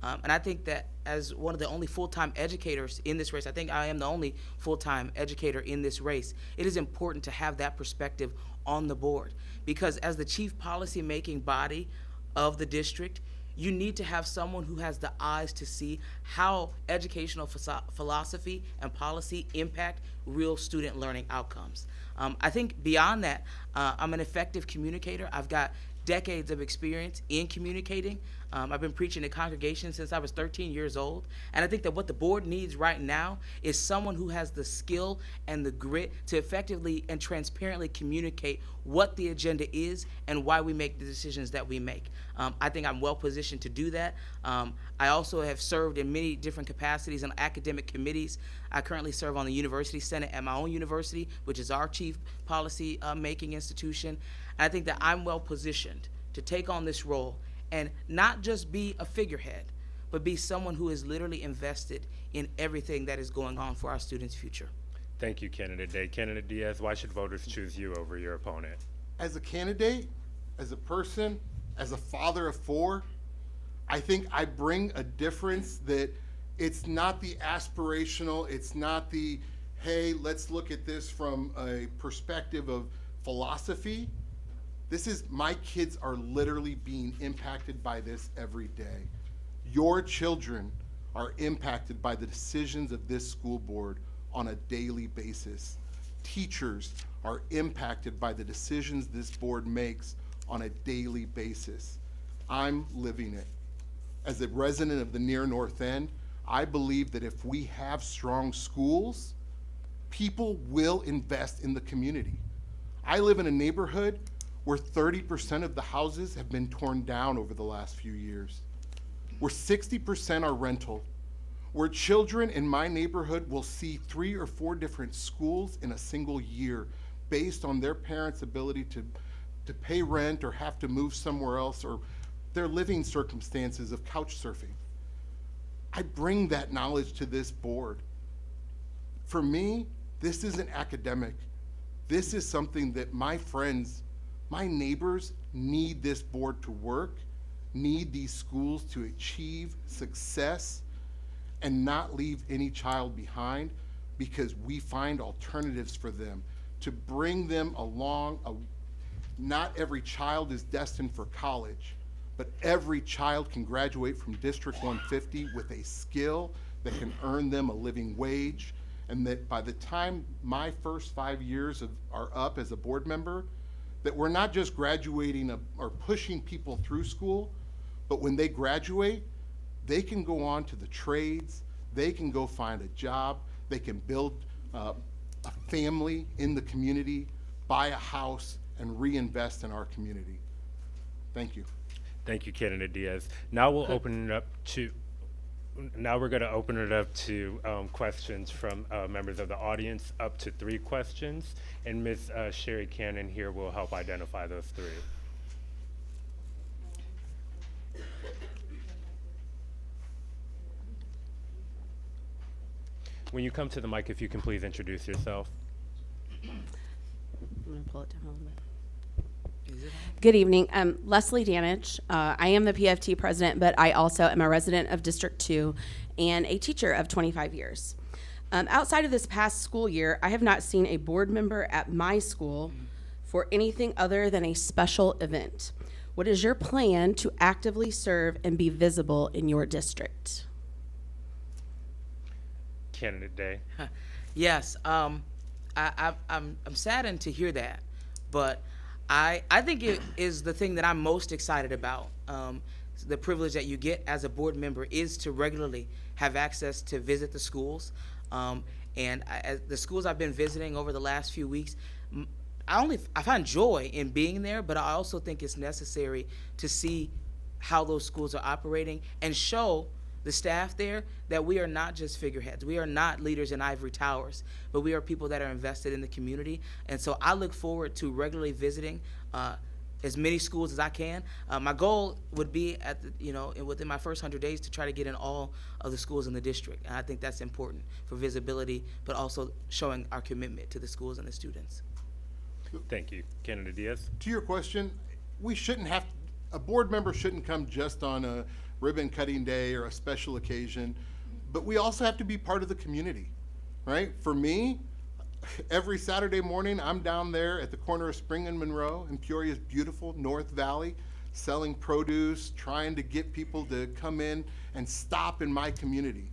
And I think that as one of the only full-time educators in this race, I think I am the only full-time educator in this race, it is important to have that perspective on the board. Because as the chief policy-making body of the district, you need to have someone who has the eyes to see how educational philosophy and policy impact real student learning outcomes. I think beyond that, I'm an effective communicator. I've got decades of experience in communicating. I've been preaching to congregations since I was 13 years old. And I think that what the board needs right now is someone who has the skill and the grit to effectively and transparently communicate what the agenda is and why we make the decisions that we make. I think I'm well positioned to do that. I also have served in many different capacities in academic committees. I currently serve on the University Senate at my own university, which is our chief policy making institution. And I think that I'm well positioned to take on this role and not just be a figurehead, but be someone who is literally invested in everything that is going on for our students' future. Thank you, Candidate Day. Candidate Diaz, why should voters choose you over your opponent? As a candidate, as a person, as a father of four, I think I bring a difference that it's not the aspirational, it's not the, hey, let's look at this from a perspective of philosophy. This is, my kids are literally being impacted by this every day. Your children are impacted by the decisions of this school board on a daily basis. Teachers are impacted by the decisions this board makes on a daily basis. I'm living it. As a resident of the near North End, I believe that if we have strong schools, people will invest in the community. I live in a neighborhood where 30% of the houses have been torn down over the last few years, where 60% are rental, where children in my neighborhood will see 3 or 4 different schools in a single year based on their parents' ability to pay rent or have to move somewhere else, or their living circumstances of couch surfing. I bring that knowledge to this board. For me, this isn't academic. This is something that my friends, my neighbors need this board to work, need these schools to achieve success and not leave any child behind, because we find alternatives for them, to bring them along. Not every child is destined for college, but every child can graduate from District 150 with a skill that can earn them a living wage, and that by the time my first 5 years are up as a board member, that we're not just graduating or pushing people through school, but when they graduate, they can go on to the trades, they can go find a job, they can build a family in the community, buy a house, and reinvest in our community. Thank you. Thank you, Candidate Diaz. Now we'll open it up to, now we're going to open it up to questions from members of the audience, up to 3 questions, and Ms. Sherry Cannon here will help identify those 3. When you come to the mic, if you can please introduce yourself. I'm going to pull it down a little bit. Good evening. Leslie Danich. I am the PFT president, but I also am a resident of District 2 and a teacher of 25 years. Outside of this past school year, I have not seen a board member at my school for anything other than a special event. What is your plan to actively serve and be visible in your district? Candidate Day. Yes, I'm saddened to hear that, but I think it is the thing that I'm most excited about. The privilege that you get as a board member is to regularly have access to visit the schools. And the schools I've been visiting over the last few weeks, I find joy in being there, but I also think it's necessary to see how those schools are operating and show the staff there that we are not just figureheads. We are not leaders in ivory towers, but we are people that are invested in the community. And so I look forward to regularly visiting as many schools as I can. My goal would be within my first 100 days to try to get in all of the schools in the district. And I think that's important for visibility, but also showing our commitment to the schools and the students. Thank you. Candidate Diaz? To your question, a board member shouldn't come just on a ribbon cutting day or a special occasion, but we also have to be part of the community, right? For me, every Saturday morning, I'm down there at the corner of Spring and Monroe in Peoria's beautiful North Valley, selling produce, trying to get people to come in and stop in my community.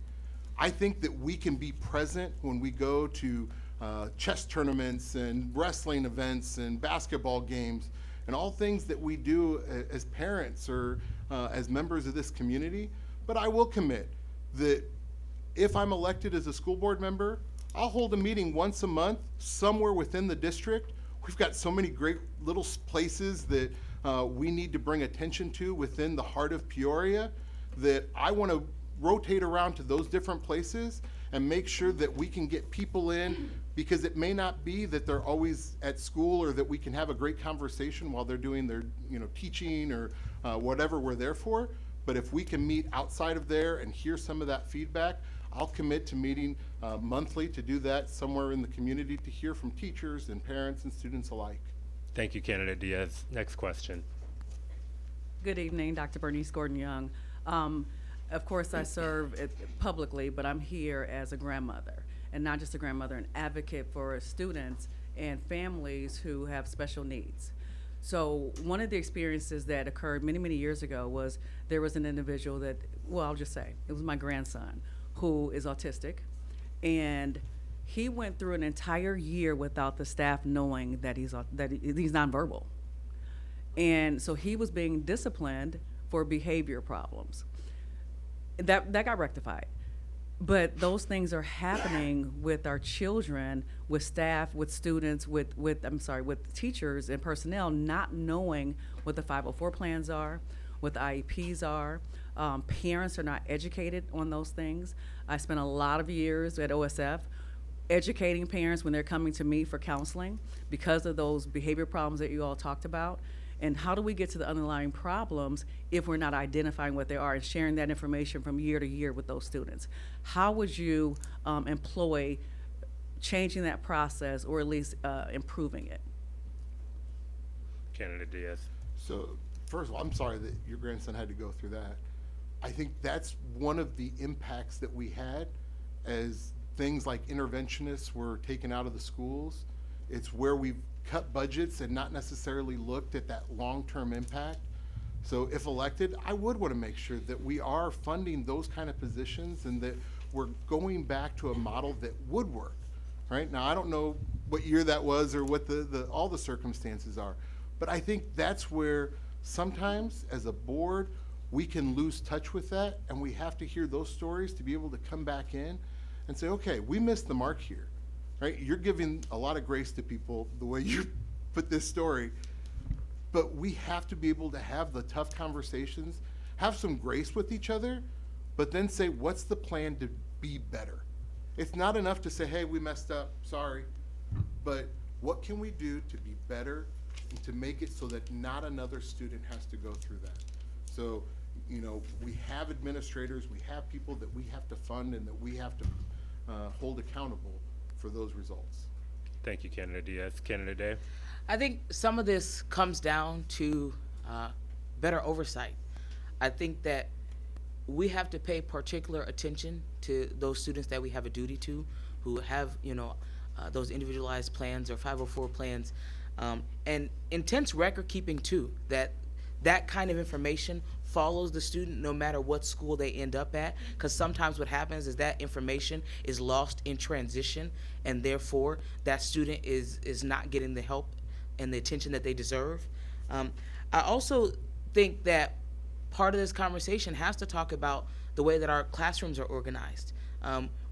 I think that we can be present when we go to chess tournaments and wrestling events and basketball games and all things that we do as parents or as members of this community. But I will commit that if I'm elected as a school board member, I'll hold a meeting once a month somewhere within the district. We've got so many great little places that we need to bring attention to within the heart of Peoria that I want to rotate around to those different places and make sure that we can get people in, because it may not be that they're always at school or that we can have a great conversation while they're doing their teaching or whatever we're there for. But if we can meet outside of there and hear some of that feedback, I'll commit to meeting monthly to do that somewhere in the community to hear from teachers and parents and students alike. Thank you, Candidate Diaz. Next question. Good evening, Dr. Bernice Gordon-Young. Of course, I serve publicly, but I'm here as a grandmother, and not just a grandmother, an advocate for students and families who have special needs. So one of the experiences that occurred many, many years ago was there was an individual that, well, I'll just say, it was my grandson, who is autistic, and he went through an entire year without the staff knowing that he's nonverbal. And so he was being disciplined for behavior problems. That got rectified. But those things are happening with our children, with staff, with students, with teachers and personnel not knowing what the 504 plans are, what the IEPs are. Parents are not educated on those things. I spent a lot of years at OSF educating parents when they're coming to me for counseling because of those behavior problems that you all talked about. And how do we get to the underlying problems if we're not identifying what they are and sharing that information from year to year with those students? How would you employ changing that process, or at least improving it? Candidate Diaz. So first of all, I'm sorry that your grandson had to go through that. I think that's one of the impacts that we had as things like interventionists were taken out of the schools. It's where we've cut budgets and not necessarily looked at that long-term impact. So if elected, I would want to make sure that we are funding those kind of positions and that we're going back to a model that would work. Right now, I don't know what year that was or what all the circumstances are, but I think that's where sometimes as a board, we can lose touch with that, and we have to hear those stories to be able to come back in and say, okay, we missed the mark here. Right? You're giving a lot of grace to people the way you put this story, but we have to be able to have the tough conversations, have some grace with each other, but then say, what's the plan to be better? It's not enough to say, hey, we messed up, sorry, but what can we do to be better and to make it so that not another student has to go through that? So, we have administrators, we have people that we have to fund and that we have to hold accountable for those results. Thank you, Candidate Diaz. Candidate Day. I think some of this comes down to better oversight. I think that we have to pay particular attention to those students that we have a duty to, who have those individualized plans or 504 plans, and intense record keeping too. That kind of information follows the student no matter what school they end up at, because sometimes what happens is that information is lost in transition, and therefore that student is not getting the help and the attention that they deserve. I also think that part of this conversation has to talk about the way that our classrooms are organized.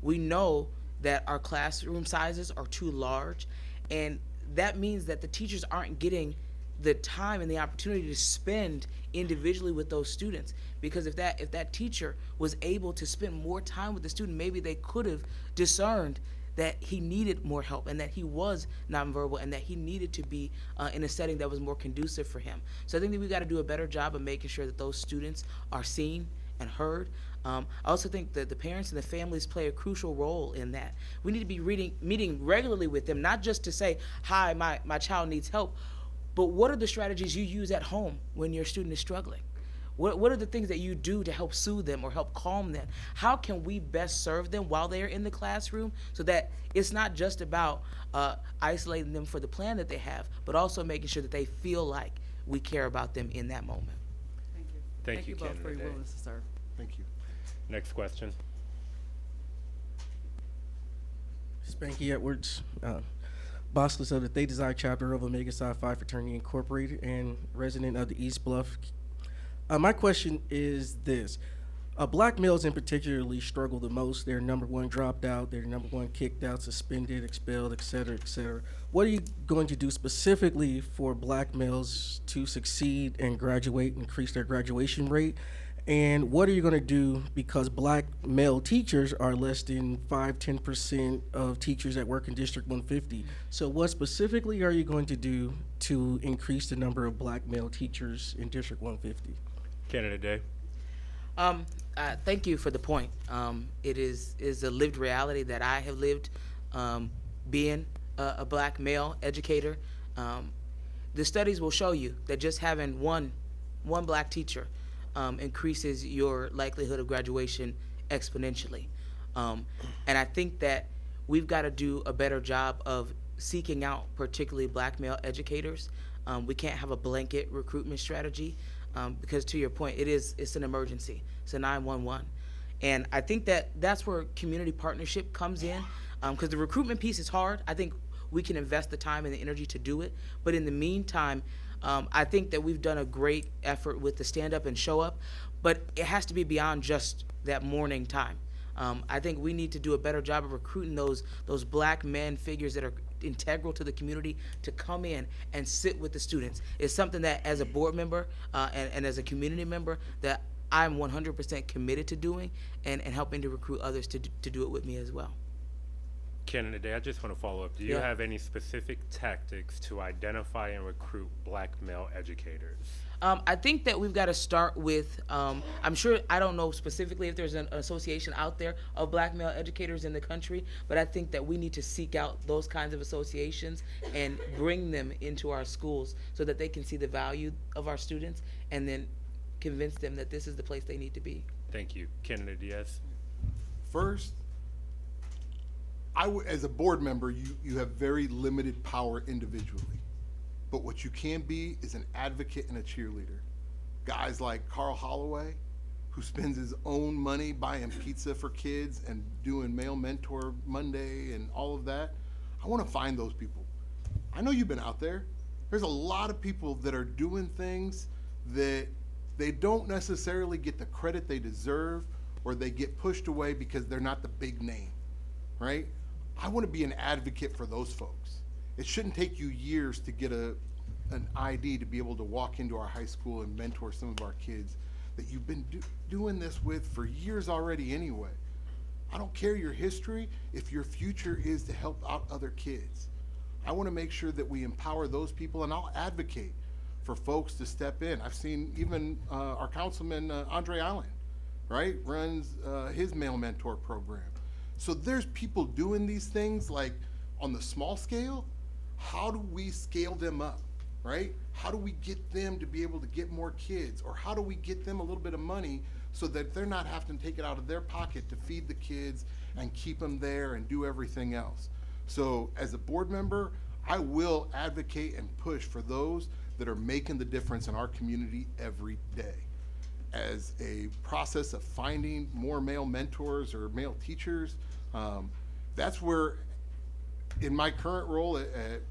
We know that our classroom sizes are too large, and that means that the teachers aren't getting the time and the opportunity to spend individually with those students. Because if that teacher was able to spend more time with the student, maybe they could have discerned that he needed more help and that he was nonverbal and that he needed to be in a setting that was more conducive for him. So I think that we got to do a better job of making sure that those students are seen and heard. I also think that the parents and the families play a crucial role in that. We need to be meeting regularly with them, not just to say, hi, my child needs help, but what are the strategies you use at home when your student is struggling? What are the things that you do to help soothe them or help calm them? How can we best serve them while they're in the classroom so that it's not just about isolating them for the plan that they have, but also making sure that they feel like we care about them in that moment? Thank you. Thank you, both for your Candidate. willingness to serve. Thank you. Next question. Spanky Edwards, bossless of the They Desire chapter of Omega Psi Phi Fraternity Incorporated and resident of the East Bluff. My question is this. Black males in particularly struggle the most. They're number one dropped out, they're number one kicked out, suspended, expelled, et cetera, et cetera. What are you going to do specifically for black males to succeed and graduate, increase their graduation rate? And what are you going to do because black male teachers are less than 5-10% of teachers that work in District 150? So what specifically are you going to do to increase the number of black male teachers in District 150? Candidate Day. Thank you for the point. It is a lived reality that I have lived, being a black male educator. The studies will show you that just having one black teacher increases your likelihood of graduation exponentially. And I think that we've got to do a better job of seeking out particularly black male educators. We can't have a blanket recruitment strategy because, to your point, it's an emergency. It's a 911. And I think that's where community partnership comes in, because the recruitment piece is hard. I think we can invest the time and the energy to do it. But in the meantime, I think that we've done a great effort with the stand up and show up, but it has to be beyond just that morning time. I think we need to do a better job of recruiting those black men figures that are integral to the community to come in and sit with the students. It's something that as a board member and as a community member that I'm 100% committed to doing and helping to recruit others to do it with me as well. Candidate Day, I just want to follow up. Do you Yeah. have any specific tactics to identify and recruit black male educators? I think that we've got to start with, I'm sure, I don't know specifically if there's an association out there of black male educators in the country, but I think that we need to seek out those kinds of associations and bring them into our schools so that they can see the value of our students and then convince them that this is the place they need to be. Thank you. Candidate Diaz. First, as a board member, you have very limited power individually. But what you can be is an advocate and a cheerleader. Guys like Carl Holloway, who spends his own money buying pizza for kids and doing Male Mentor Monday and all of that. I want to find those people. I know you've been out there. There's a lot of people that are doing things that they don't necessarily get the credit they deserve, or they get pushed away because they're not the big name, right? I want to be an advocate for those folks. It shouldn't take you years to get an ID to be able to walk into our high school and mentor some of our kids that you've been doing this with for years already anyway. I don't care your history if your future is to help out other kids. I want to make sure that we empower those people, and I'll advocate for folks to step in. I've seen even our councilman, Andre Allen, right, runs his Male Mentor program. So there's people doing these things like on the small scale. How do we scale them up, right? How do we get them to be able to get more kids? Or how do we get them a little bit of money so that they're not having to take it out of their pocket to feed the kids and keep them there and do everything else? So as a board member, I will advocate and push for those that are making the difference in our community every day. As a process of finding more male mentors or male teachers, that's where, in my current role at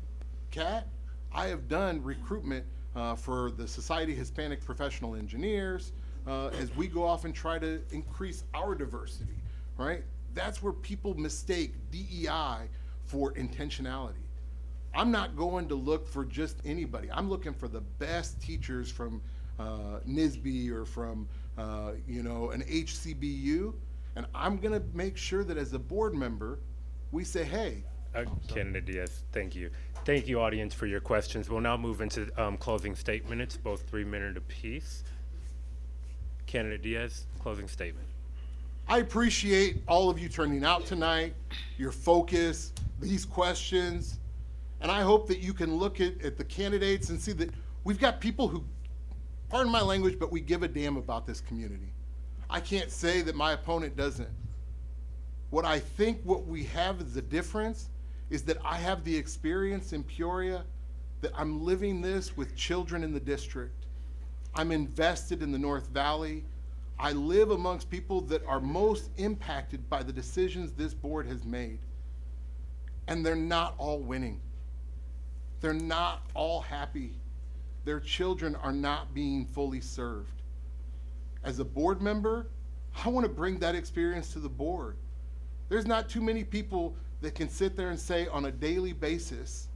CAT, I have done recruitment for the Society of Hispanic Professional Engineers as we go off and try to increase our diversity, right? That's where people mistake DEI for intentionality. I'm not going to look for just anybody. I'm looking for the best teachers from NISB or from an HCBU, and I'm going to make sure that as a board member, we say, hey. Candidate Diaz, thank you. Thank you, audience, for your questions. We'll now move into closing statements, both 3-minute apiece. Candidate Diaz, closing statement. I appreciate all of you turning out tonight, your focus, these questions, and I hope that you can look at the candidates and see that we've got people who, pardon my language, but we give a damn about this community. I can't say that my opponent doesn't. What I think what we have as a difference is that I have the experience in Peoria, that I'm living this with children in the district. I'm invested in the North Valley. I live amongst people that are most impacted by the decisions this board has made. And they're not all winning. They're not all happy. Their children are not being fully served. As a board member, I want to bring that experience to the board. There's not too many people that can sit there and say on a daily basis,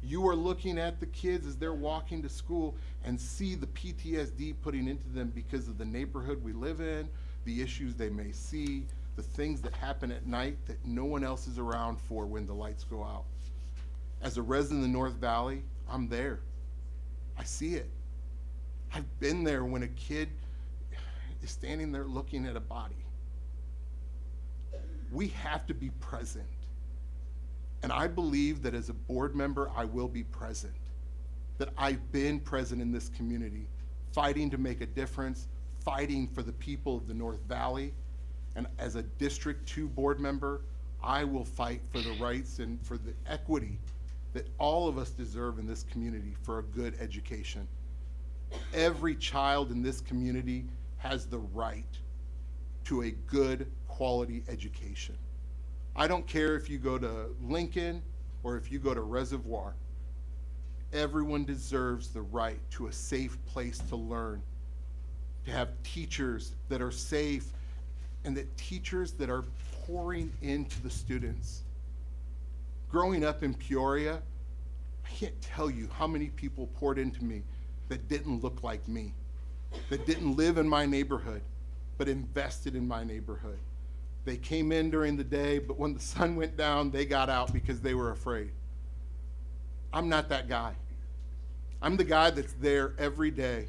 you are looking at the kids as they're walking to school and see the PTSD putting into them because of the neighborhood we live in, the issues they may see, the things that happen at night that no one else is around for when the lights go out. As a resident of the North Valley, I'm there. I see it. I've been there when a kid is standing there looking at a body. We have to be present. And I believe that as a board member, I will be present. That I've been present in this community, fighting to make a difference, fighting for the people of the North Valley. And as a District 2 board member, I will fight for the rights and for the equity that all of us deserve in this community for a good education. Every child in this community has the right to a good quality education. I don't care if you go to Lincoln or if you go to Reservoir. Everyone deserves the right to a safe place to learn, to have teachers that are safe, and that teachers that are pouring into the students. Growing up in Peoria, I can't tell you how many people poured into me that didn't look like me, that didn't live in my neighborhood, but invested in my neighborhood. They came in during the day, but when the sun went down, they got out because they were afraid. I'm not that guy. I'm the guy that's there every day,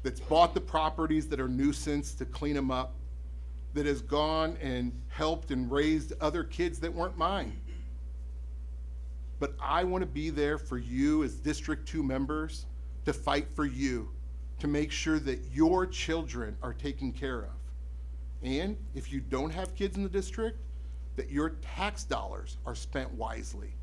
that's bought the properties that are nuisance to clean them up, that has gone and helped and raised other kids that weren't mine. But I want to be there for you as District 2 members to fight for you, to make sure that your children are taken care of. And if you don't have kids in the district, that your tax dollars are spent wisely.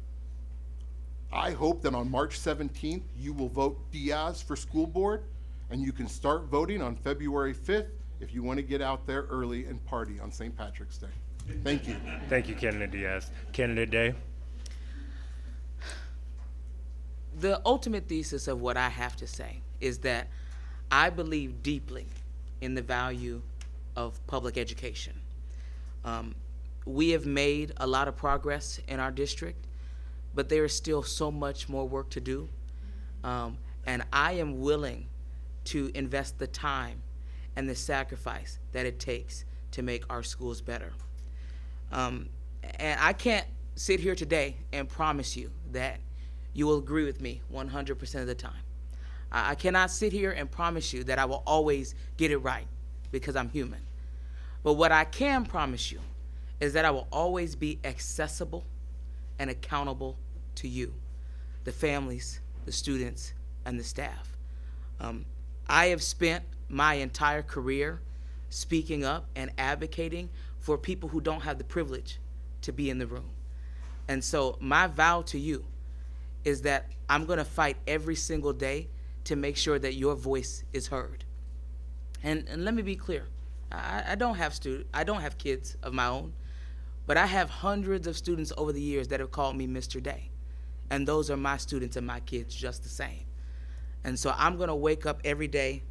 I hope that on March 17th, you will vote Diaz for school board, and you can start voting on February 5th if you want to get out there early and party on St. Patrick's Day. Thank you. Thank you, Candidate Diaz. Candidate Day. The ultimate thesis of what I have to say is that I believe deeply in the value of public education. We have made a lot of progress in our district, but there is still so much more work to do. And I am willing to invest the time and the sacrifice that it takes to make our schools better. And I can't sit here today and promise you that you will agree with me 100% of the time. I cannot sit here and promise you that I will always get it right, because I'm human. But what I can promise you is that I will always be accessible and accountable to you, the families, the students, and the staff. I have spent my entire career speaking up and advocating for people who don't have the privilege to be in the room. And so my vow to you is that I'm gonna fight every single day to make sure that your voice is heard. And let me be clear, I don't have kids of my own, but I have hundreds of students over the years that have called me Mr. Day. And those are my students and my kids just the same. And so I'm gonna wake up every day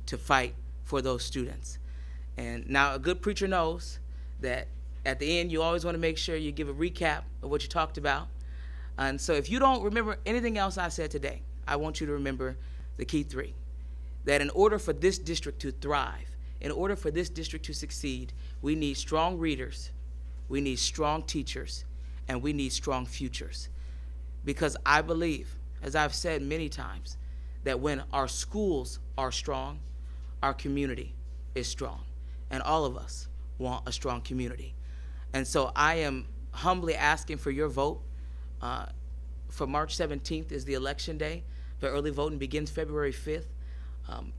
to fight for those students. And now a good preacher knows that at the end you always wanna make sure you give a recap of what you talked about. And so if you don't remember anything else I said today, I want you to remember the key three. That in order for this district to thrive, in order for this district to succeed, we need strong readers, we need strong teachers, and we need strong futures. Because I believe, as I've said many times, that when our schools are strong, our community is strong. And all of us want a strong community. And so I am humbly asking for your vote. For March 17th is the election day. The early voting begins February 5th.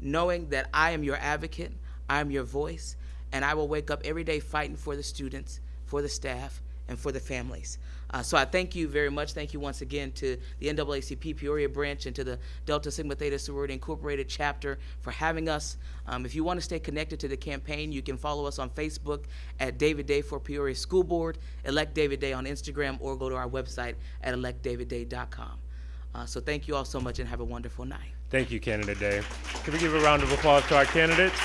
Knowing that I am your advocate, I am your voice, and I will wake up every day fighting for the students, for the staff, and for the families. So I thank you very much. Thank you once again to the NAACP Peoria branch and to the Delta Sigma Theta Sorority Incorporated chapter for having us. If you want to stay connected to the campaign, you can follow us on Facebook at David Day for Peoria School Board, Elect David Day on Instagram, or go to our website at electdavidday.com. So thank you all so much and have a wonderful night. Thank you, Candidate Day. Can we give a round of applause to our candidates?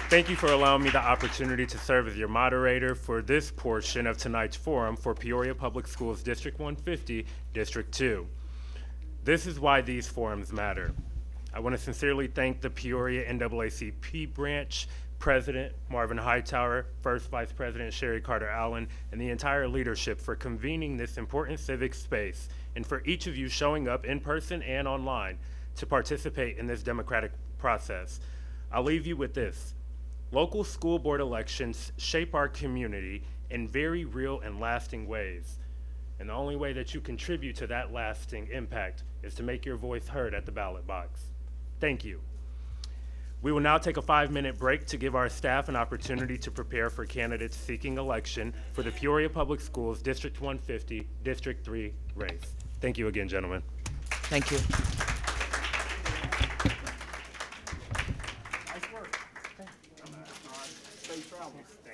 Thank you for allowing me the opportunity to serve as your moderator for this portion of tonight's forum for Peoria Public Schools District 150, District 2. This is why these forums matter. I want to sincerely thank the Peoria NAACP branch, President Marvin Hightower, First Vice President Sherry Carter Allen, and the entire leadership for convening this important civic space, and for each of you showing up in person and online to participate in this democratic process. I'll leave you with this. Local school board elections shape our community in very real and lasting ways. And the only way that you contribute to that lasting impact is to make your voice heard at the ballot box. Thank you. We will now take a 5-minute break to give our staff an opportunity to prepare for candidates seeking election for the Peoria Public Schools District 150, District 3 race. Thank you again, gentlemen. Thank you. Nice work. Safe travels.